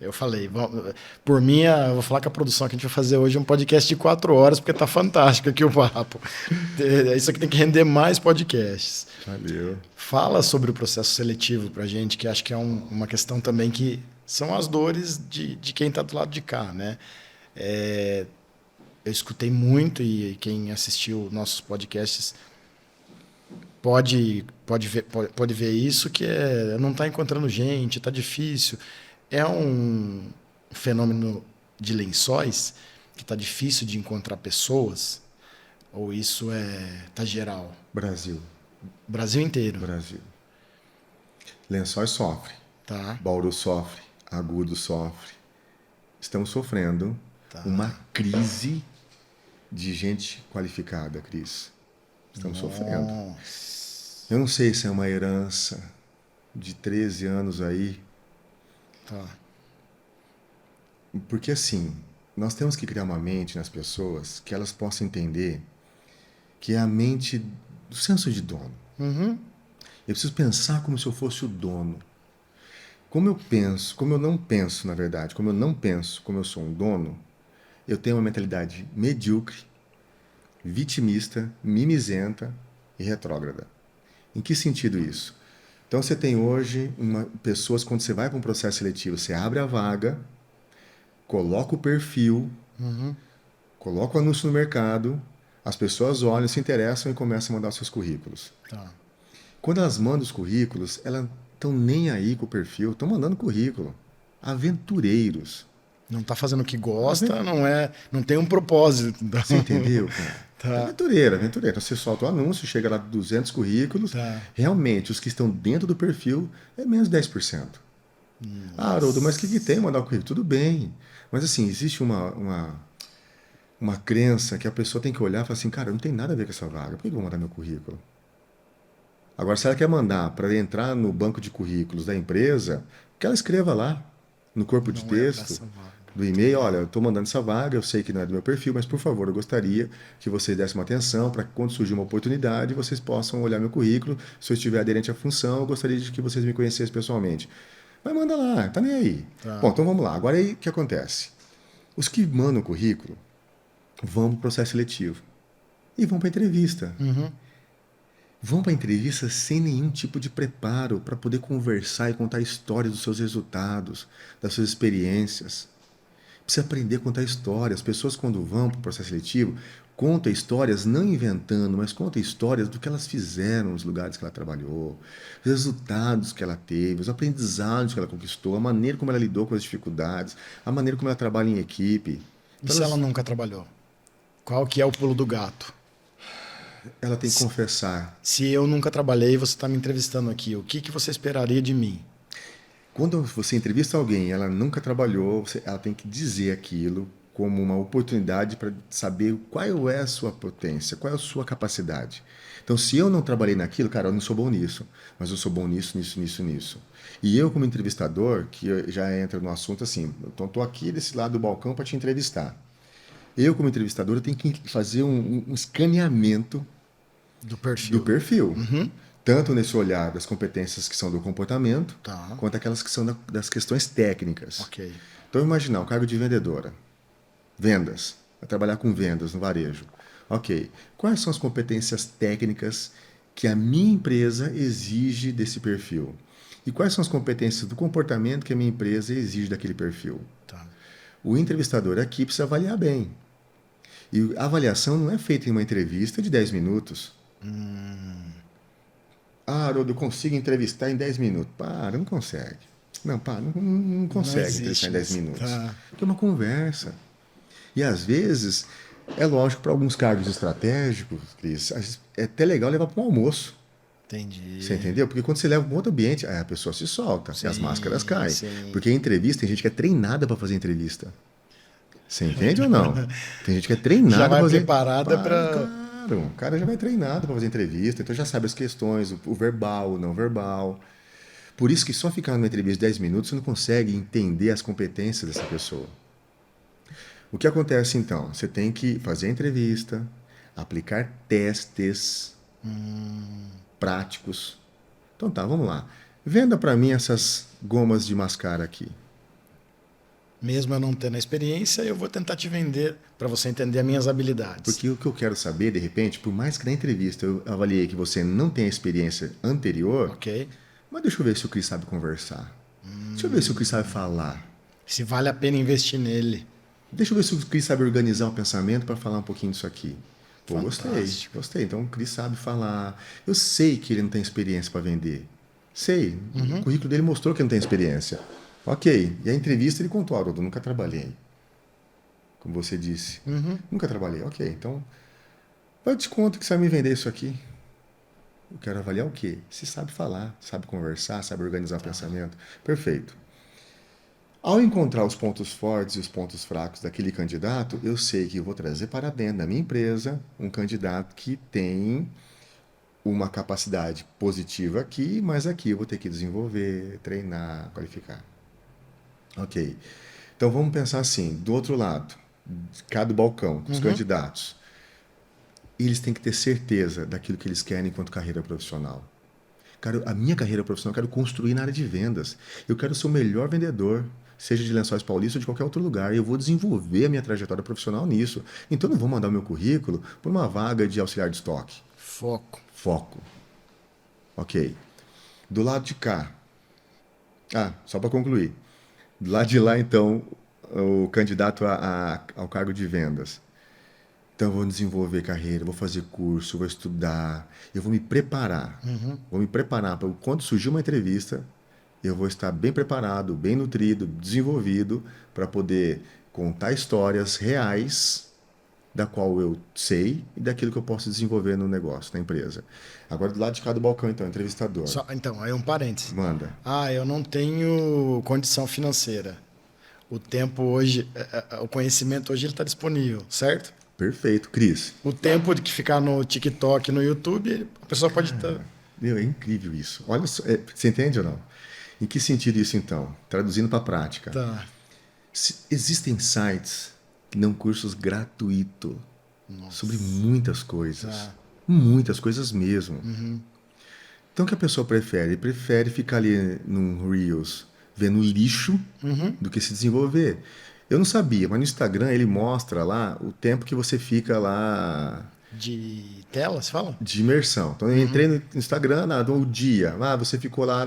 Eu falei. Por mim, eu vou falar que a produção que a gente vai fazer hoje é um podcast de 4 horas, porque tá fantástico aqui o papo. Isso aqui tem que render mais podcasts. Valeu. Fala sobre o processo seletivo pra gente, que acho que é uma questão também que são as dores de quem está do lado de cá, né? Eu escutei muito e quem assistiu nossos podcasts pode ver isso, que não está encontrando gente, está difícil. É um fenômeno de lençóis, que está difícil de encontrar pessoas, ou isso tá geral? Brasil. Brasil inteiro. Brasil. Lençóis sofre. Tá. Bauru sofre. Agudo sofre. Estamos sofrendo uma crise de gente qualificada, Cris. Estamos sofrendo. Eu não sei se é uma herança de 13 anos aí. Tá. Porque assim, nós temos que criar uma mente nas pessoas que elas possam entender que é a mente do senso de dono. Uhum. Eu preciso pensar como se eu fosse o dono. Como eu penso, como eu não penso, na verdade, como eu não penso como eu sou um dono, eu tenho uma mentalidade medíocre, vitimista, mimizenta e retrógrada. Em que sentido isso? Então você tem hoje pessoas, quando você vai para um processo seletivo, você abre a vaga, coloca o perfil, coloca o anúncio no mercado, as pessoas olham, se interessam e começam a mandar os seus currículos. Tá. Quando elas mandam os currículos, elas estão nem aí com o perfil, estão mandando currículo. Aventureiros. Não está fazendo o que gosta, não tem um propósito. Então. Você entendeu, cara? Tá. Aventureira. Então você solta o anúncio, chega lá 200 currículos. Tá. Realmente, os que estão dentro do perfil é menos 10%. Haroldo, mas o que tem mandar o currículo? Tudo bem. Mas assim, existe uma crença que a pessoa tem que olhar e falar assim, cara, não tem nada a ver com essa vaga. Por que eu vou mandar meu currículo? Agora, se ela quer mandar para entrar no banco de currículos da empresa, que ela escreva lá, no corpo de Não é para texto essa vaga. do e-mail, olha, eu estou mandando essa vaga, eu sei que não é do meu perfil, mas por favor, eu gostaria que vocês dessem uma atenção para que quando surgir uma oportunidade, vocês possam olhar meu currículo. Se eu estiver aderente à função, eu gostaria de que vocês me conhecessem pessoalmente. Mas manda lá, tá nem aí. Bom, Tá. então vamos lá. Agora aí o que acontece? Os que mandam o currículo vão para o processo seletivo e vão para a entrevista. Uhum. Vão para a entrevista sem nenhum tipo de preparo para poder conversar e contar histórias dos seus resultados, das suas experiências. Precisa aprender a contar histórias. As pessoas, quando vão para o processo seletivo, contam histórias não inventando, mas contam histórias do que elas fizeram nos lugares que ela trabalhou, os resultados que ela teve, os aprendizados que ela conquistou, a maneira como ela lidou com as dificuldades, a maneira como ela trabalha em equipe. E Então, se ela nunca trabalhou? Qual que é o pulo do gato? ela tem que confessar. Se eu nunca trabalhei e você está me entrevistando aqui, o que, que você esperaria de mim? Quando você entrevista alguém, ela nunca trabalhou, ela tem que dizer aquilo como uma oportunidade para saber qual é a sua potência, qual é a sua capacidade. Então, se eu não trabalhei naquilo, cara, eu não sou bom nisso, mas eu sou bom nisso, nisso, nisso, nisso. E eu, como entrevistador, que já entra no assunto assim, então estou aqui desse lado do balcão para te entrevistar. Eu, como entrevistador, eu tenho que fazer um escaneamento Do do perfil. perfil. Uhum. Tanto nesse olhar das competências que são do comportamento, Tá. quanto aquelas que são das questões técnicas. Ok. Então, imaginar o cargo de vendedora. Vendas. Vai trabalhar com vendas no varejo. Ok. Quais são as competências técnicas que a minha empresa exige desse perfil? E quais são as competências do comportamento que a minha empresa exige daquele perfil? Tá. O entrevistador aqui precisa avaliar bem. E a avaliação não é feita em uma entrevista de 10 minutos. Ah, Haroldo, eu consigo entrevistar em 10 minutos. Para, não consegue. Não, para, não Não consegue entrevistar existe em 10 isso. minutos. Tá. Porque é uma conversa. E às vezes, é lógico, para alguns cargos estratégicos, Cris, é até legal levar para um almoço. Entendi. Você entendeu? Porque quando você leva para um outro ambiente, aí a pessoa se solta, e as máscaras Sim, caem. sim. Porque em entrevista tem gente que é treinada para fazer entrevista. Você entende ou não? Tem gente que é Já treinada vai para fazer. preparada para. Claro, o cara já vai treinado para fazer entrevista, então já sabe as questões, o verbal, o não verbal. Por isso que só ficar numa entrevista de 10 minutos você não consegue entender as competências dessa pessoa. O que acontece então? Você tem que fazer a entrevista, aplicar testes práticos. Então tá, vamos lá. Venda para mim essas gomas de mascara aqui. Mesmo eu não tendo a experiência, eu vou tentar te vender para você entender as minhas habilidades. Porque o que eu quero saber, de repente, por mais que na entrevista eu avaliei que você não tem a experiência anterior, Ok? mas deixa eu ver se o Cris sabe conversar. Deixa eu ver se o Cris sabe falar. Se vale a pena investir nele. Deixa eu ver se o Cris sabe organizar o pensamento para falar um pouquinho disso aqui. Pô, gostei, Fantástico. gostei. Então o Cris sabe falar. Eu sei que ele não tem experiência para vender. Sei. O currículo dele mostrou que não tem experiência. Ok. E a entrevista ele contou, Haroldo, nunca trabalhei. Como você disse. Nunca trabalhei. Ok. Então, eu te conto que você vai me vender isso aqui. Eu quero avaliar o quê? Se sabe falar, sabe conversar, sabe organizar o pensamento. Perfeito. Ao encontrar os pontos fortes e os pontos fracos daquele candidato, eu sei que eu vou trazer para dentro da minha empresa um candidato que tem uma capacidade positiva aqui, mas aqui eu vou ter que desenvolver, treinar, qualificar. Ok. Então vamos pensar assim, do outro lado, cada balcão, com os candidatos, eles têm que ter certeza daquilo que eles querem enquanto carreira profissional. Cara, a minha carreira profissional eu quero construir na área de vendas. Eu quero ser o melhor vendedor, seja de Lençóis Paulista ou de qualquer outro lugar. E eu vou desenvolver a minha trajetória profissional nisso. Então eu não vou mandar o meu currículo para uma vaga de auxiliar de estoque. Foco. Foco. Ok. Do lado de cá. Ah, só para concluir. Do lado de lá, então, o candidato ao cargo de vendas. Então, eu vou desenvolver carreira, vou fazer curso, vou estudar, eu vou me preparar. Vou me preparar para quando surgir uma entrevista, eu vou estar bem preparado, bem nutrido, desenvolvido para poder contar histórias reais da qual eu sei e daquilo que eu posso desenvolver no negócio, na empresa. Agora, do lado de cá do balcão, então, entrevistador. Então, aí um parênteses. Manda. Ah, eu não tenho condição financeira. O tempo hoje, o conhecimento hoje ele está disponível, certo? Perfeito. Cris. O tempo de que ficar no TikTok, no YouTube, a pessoa pode estar. Meu, é incrível isso. Olha só, você entende ou não? Em que sentido isso, então? Traduzindo para a prática. Tá. Existem sites que dão cursos gratuitos sobre Nossa. muitas coisas. Tá. Muitas coisas mesmo. Uhum. Então, o que a pessoa prefere? Ele prefere ficar ali num Reels vendo lixo Uhum. do que se desenvolver. Eu não sabia, mas no Instagram ele mostra lá o tempo que você fica lá De tela, você fala? de imersão. Então, eu Uhum. entrei no Instagram, o dia. Você ficou lá,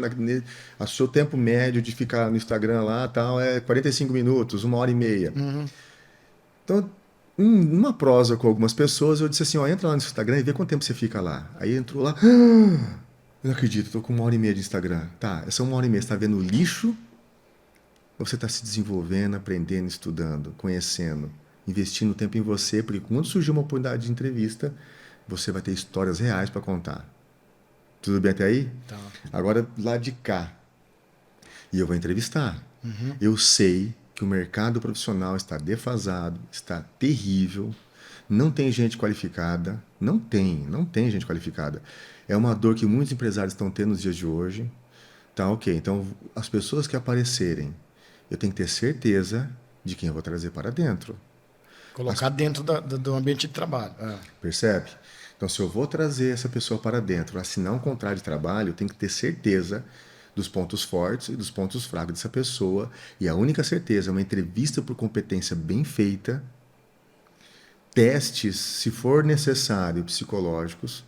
o seu tempo médio de ficar no Instagram lá tal, é 45 minutos, 1h30. Uhum. Então, numa prosa com algumas pessoas, eu disse assim, ó, entra lá no Instagram e vê quanto tempo você fica lá. Aí entrou lá, eu não acredito, tô com 1h30 de Instagram. Tá, essa 1h30, você tá vendo lixo ou você está se desenvolvendo, aprendendo, estudando, conhecendo, investindo tempo em você, porque quando surgir uma oportunidade de entrevista, você vai ter histórias reais para contar. Tudo bem até aí? Tá. Agora, lá de cá. E eu vou entrevistar. Uhum. Eu sei que o mercado profissional está defasado, está terrível, não tem gente qualificada, não tem gente qualificada. É uma dor que muitos empresários estão tendo nos dias de hoje. Tá, ok. Então, as pessoas que aparecerem, eu tenho que ter certeza de quem eu vou trazer para dentro. As- Colocar dentro do ambiente de trabalho. É. Percebe? Então, se eu vou trazer essa pessoa para dentro, assinar um contrato de trabalho, eu tenho que ter certeza dos pontos fortes e dos pontos fracos dessa pessoa. E a única certeza é uma entrevista por competência bem feita, testes, se for necessário, psicológicos,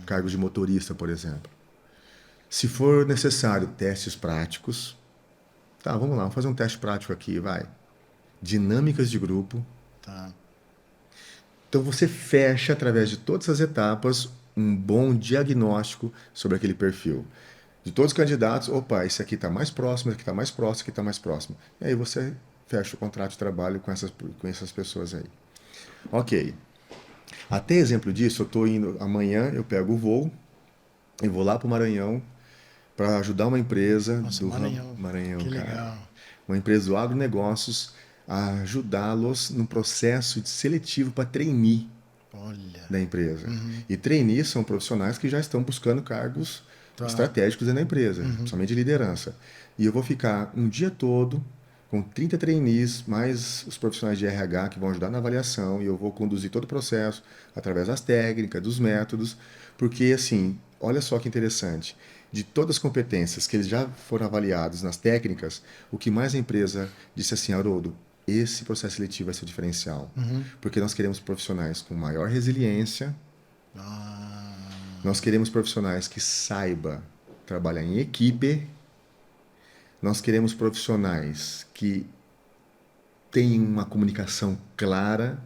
cargos de motorista, por exemplo. Se for necessário, testes práticos. Tá, vamos lá, vamos fazer um teste prático aqui, vai. Dinâmicas de grupo. Tá. Então você fecha, através de todas as etapas, um bom diagnóstico sobre aquele perfil. De todos os candidatos, opa, esse aqui está mais próximo, esse aqui está mais próximo, esse aqui está mais próximo. E aí você fecha o contrato de trabalho com essas pessoas aí. Ok. Até exemplo disso, eu estou indo amanhã, eu pego o voo e vou lá para o Maranhão para ajudar uma empresa Nossa, do Maranhão. Maranhão, Que cara. legal. Uma empresa do agronegócios a ajudá-los no processo de seletivo para trainee Olha. da empresa. Uhum. E trainees são profissionais que já estão buscando cargos Tá. estratégicos dentro da empresa, Uhum. principalmente de liderança. E eu vou ficar um dia todo com 30 trainees, mais os profissionais de RH que vão ajudar na avaliação, e eu vou conduzir todo o processo através das técnicas, dos métodos, porque assim, olha só que interessante, de todas as competências que eles já foram avaliados nas técnicas, o que mais a empresa disse assim, Haroldo, esse processo seletivo vai ser o diferencial, Uhum. porque nós queremos profissionais com maior resiliência, Ah. nós queremos profissionais que saiba trabalhar em equipe, nós queremos profissionais que tenham uma comunicação clara,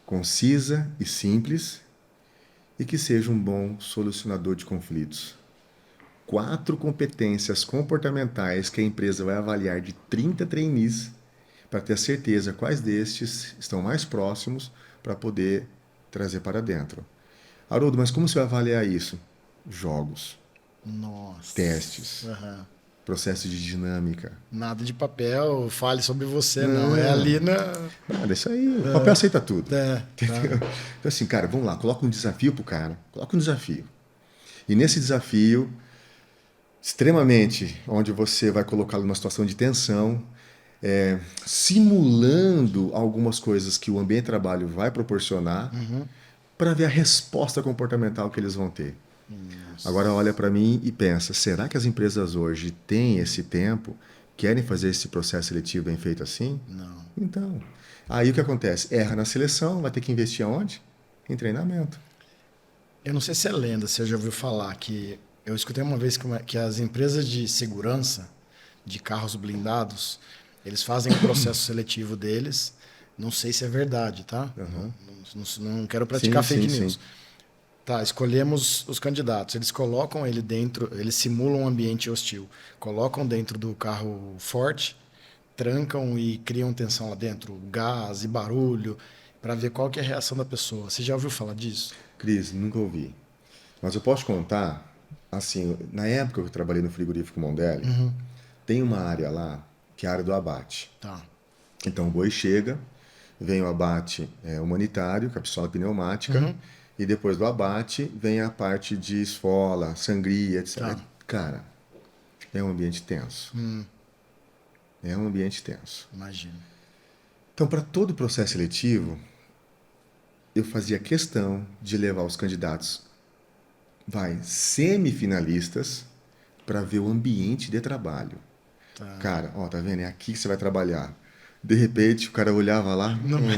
concisa e simples e que seja um bom solucionador de conflitos. 4 competências comportamentais que a empresa vai avaliar de 30 trainees para ter certeza quais destes estão mais próximos para poder trazer para dentro. Haroldo, mas como você vai avaliar isso? Jogos, testes, Nossa. Aham. processo de dinâmica. Nada de papel, fale sobre você, não. É Não, ali na. nada, isso aí, o papel aceita tudo. É, tá. Entendeu? Então, assim, cara, vamos lá, coloca um desafio pro cara, coloca um desafio. E nesse desafio, extremamente, onde você vai colocá-lo numa situação de tensão, simulando algumas coisas que o ambiente de trabalho vai proporcionar, Uhum. para ver a resposta comportamental que eles vão ter. Agora Nossa. olha para mim e pensa, será que as empresas hoje têm esse tempo, querem fazer esse processo seletivo bem feito assim? Não. Então, aí o que acontece? Erra na seleção, vai ter que investir aonde? Em treinamento. Eu não sei se é lenda, se você já ouviu falar que eu escutei uma vez que as empresas de segurança de carros blindados, eles fazem o processo seletivo deles. Não sei se é verdade, tá? Uhum. Não quero Sim, praticar sim, fake sim. news. Tá, escolhemos os candidatos. Eles colocam ele dentro, eles simulam um ambiente hostil. Colocam dentro do carro forte, trancam e criam tensão lá dentro, gás e barulho, para ver qual que é a reação da pessoa. Você já ouviu falar disso? Cris, nunca ouvi. Mas eu posso contar, assim, na época que eu trabalhei no frigorífico Mondelli, Uhum. tem uma área lá, que é a área do abate. Tá. Então o boi chega, vem o abate humanitário, com a pistola pneumática, Uhum. E depois do abate vem a parte de esfola, sangria, etc. Tá. Cara, é um ambiente tenso. É um ambiente tenso. Imagino. Então, para todo o processo seletivo, eu fazia questão de levar os candidatos, semifinalistas, para ver o ambiente de trabalho. Tá. Cara, ó, tá vendo? É aqui que você vai trabalhar. De repente, o cara olhava lá, Menos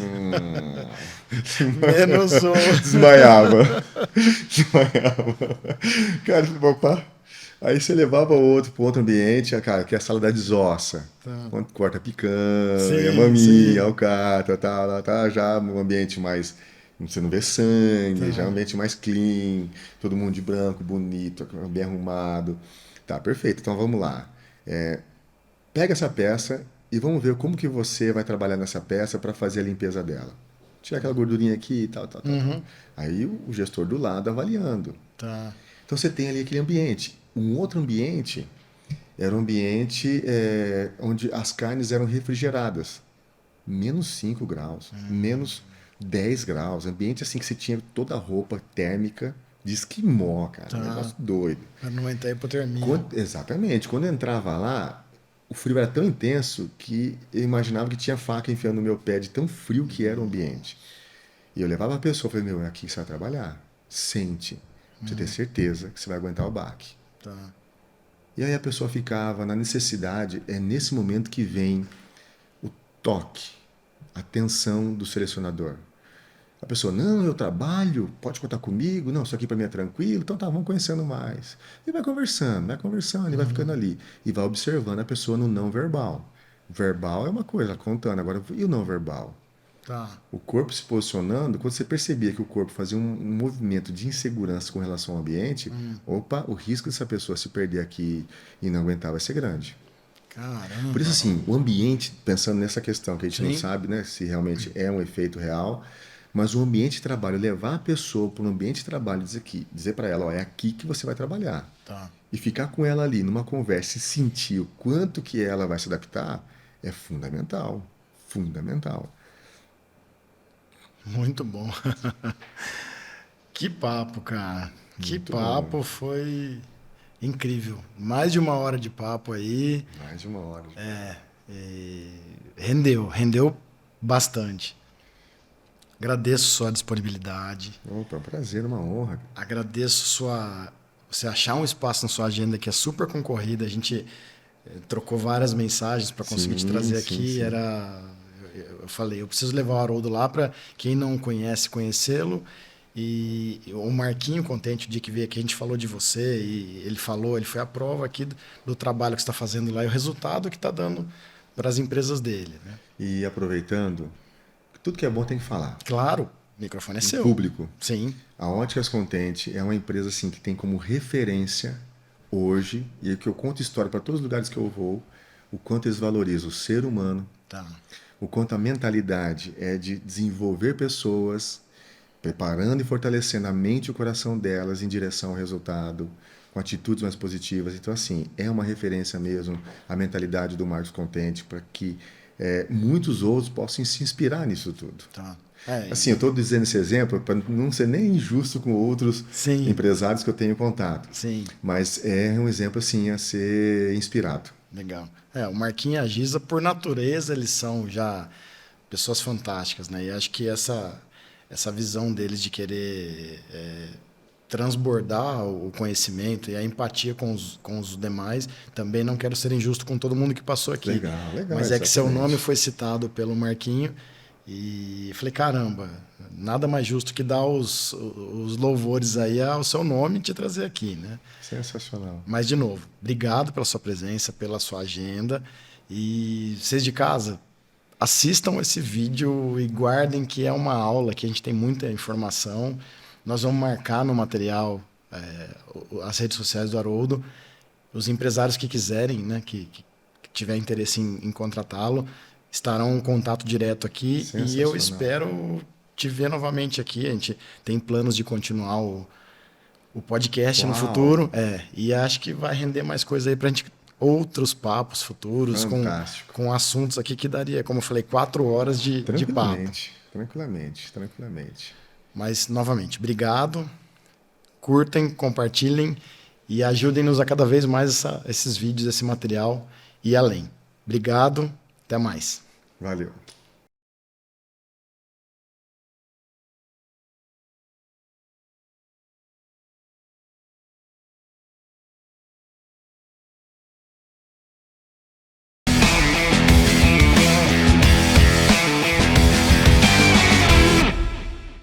um. desmaiava. Desmaiava. Cara, opa. Aí você levava o outro para outro ambiente, cara, que é a sala da desossa. Tá. Onde corta picanha, Sim, maminha, sim. alcatra, tá já um ambiente mais. Você não vê sangue, já é um Tá. ambiente mais clean, todo mundo de branco, bonito, bem arrumado. Tá, perfeito. Então vamos lá. Pega essa peça e vamos ver como que você vai trabalhar nessa peça para fazer a limpeza dela. Tira aquela gordurinha aqui e tal, tal, tal, tal. Uhum. Aí o gestor do lado avaliando. Tá. Então você tem ali aquele ambiente. Um outro ambiente era um ambiente onde as carnes eram refrigeradas. -5 graus, -10 graus. Ambiente assim que você tinha toda a roupa térmica de esquimó, cara. Um Tá. negócio doido. Pra não entrar em hipotermia. Exatamente. Quando eu entrava lá, o frio era tão intenso que eu imaginava que tinha faca enfiando no meu pé de tão frio que era o ambiente. E eu levava a pessoa, falei, meu, é aqui que você vai trabalhar. Sente. Pra você ter certeza que você vai aguentar o baque. Tá. E aí a pessoa ficava na necessidade, é nesse momento que vem o toque, a atenção do selecionador. A pessoa, não, eu trabalho, pode contar comigo, não, isso aqui para mim é tranquilo, então tá, vamos conhecendo mais. E vai conversando, e vai ficando ali. E vai observando a pessoa no não verbal. Verbal é uma coisa, contando, agora, e o não verbal? Tá. O corpo se posicionando, quando você percebia que o corpo fazia um movimento de insegurança com relação ao ambiente, opa, o risco dessa pessoa se perder aqui e não aguentar vai ser grande. Por isso, Caramba. assim, o ambiente, pensando nessa questão que a gente não Sim. sabe, né, se realmente é um efeito real, mas o ambiente de trabalho, levar a pessoa para um ambiente de trabalho e dizer para ela, ó, é aqui que você vai trabalhar. Tá. E ficar com ela ali numa conversa e sentir o quanto que ela vai se adaptar é fundamental. Fundamental. Muito bom. Que papo, cara. Que Muito bom. papo, foi incrível. Mais de 1 hora de papo aí. Mais de 1 hora. E rendeu bastante. Agradeço sua disponibilidade. Opa, é um prazer, uma honra. Agradeço você achar um espaço na sua agenda que é super concorrida. A gente trocou várias mensagens para conseguir te trazer Sim, aqui. sim. Eu falei, eu preciso levar o Haroldo lá para quem não conhece, conhecê-lo. E o Marquinho, contente o dia que veio aqui, a gente falou de você e ele foi a prova aqui do trabalho que você está fazendo lá e o resultado que está dando para as empresas dele. Né? E aproveitando, tudo que é bom tem que falar. Claro, o microfone é Em seu. público. Sim. A Óticas Contente é uma empresa assim que tem como referência hoje, e que eu conto história para todos os lugares que eu vou, o quanto eles valorizam o ser humano, Tá. o quanto a mentalidade é de desenvolver pessoas, preparando e fortalecendo a mente e o coração delas em direção ao resultado, com atitudes mais positivas. Então, assim, é uma referência mesmo a mentalidade do Marcos Contente para que muitos outros possam se inspirar nisso tudo. Tá. Assim, eu estou dizendo esse exemplo para não ser nem injusto com outros Sim. empresários que eu tenho contato. Sim. Mas é um exemplo, assim, a ser inspirado. Legal. O Marquinhos e a Giza, por natureza, eles são já pessoas fantásticas, né? E acho que essa visão deles de querer transbordar o conhecimento e a empatia com os demais, também não quero ser injusto com todo mundo que passou aqui. Legal, legal. Mas é que seu exatamente. nome foi citado pelo Marquinho e falei, caramba, nada mais justo que dar os louvores aí ao seu nome e te trazer aqui, né? Sensacional. Mas, de novo, obrigado pela sua presença, pela sua agenda. E vocês de casa, assistam esse vídeo e guardem que é uma aula, que a gente tem muita informação. Nós vamos marcar no material as redes sociais do Haroldo. Os empresários que quiserem, né, que tiver interesse em contratá-lo, estarão em contato direto aqui. E eu espero te ver novamente aqui. A gente tem planos de continuar o podcast no futuro. E acho que vai render mais coisa aí pra gente, outros papos futuros com assuntos aqui que daria, como eu falei, 4 horas de papo. Tranquilamente. Mas, novamente, obrigado. Curtem, compartilhem e ajudem-nos a cada vez mais esses vídeos, esse material e além. Obrigado, até mais. Valeu.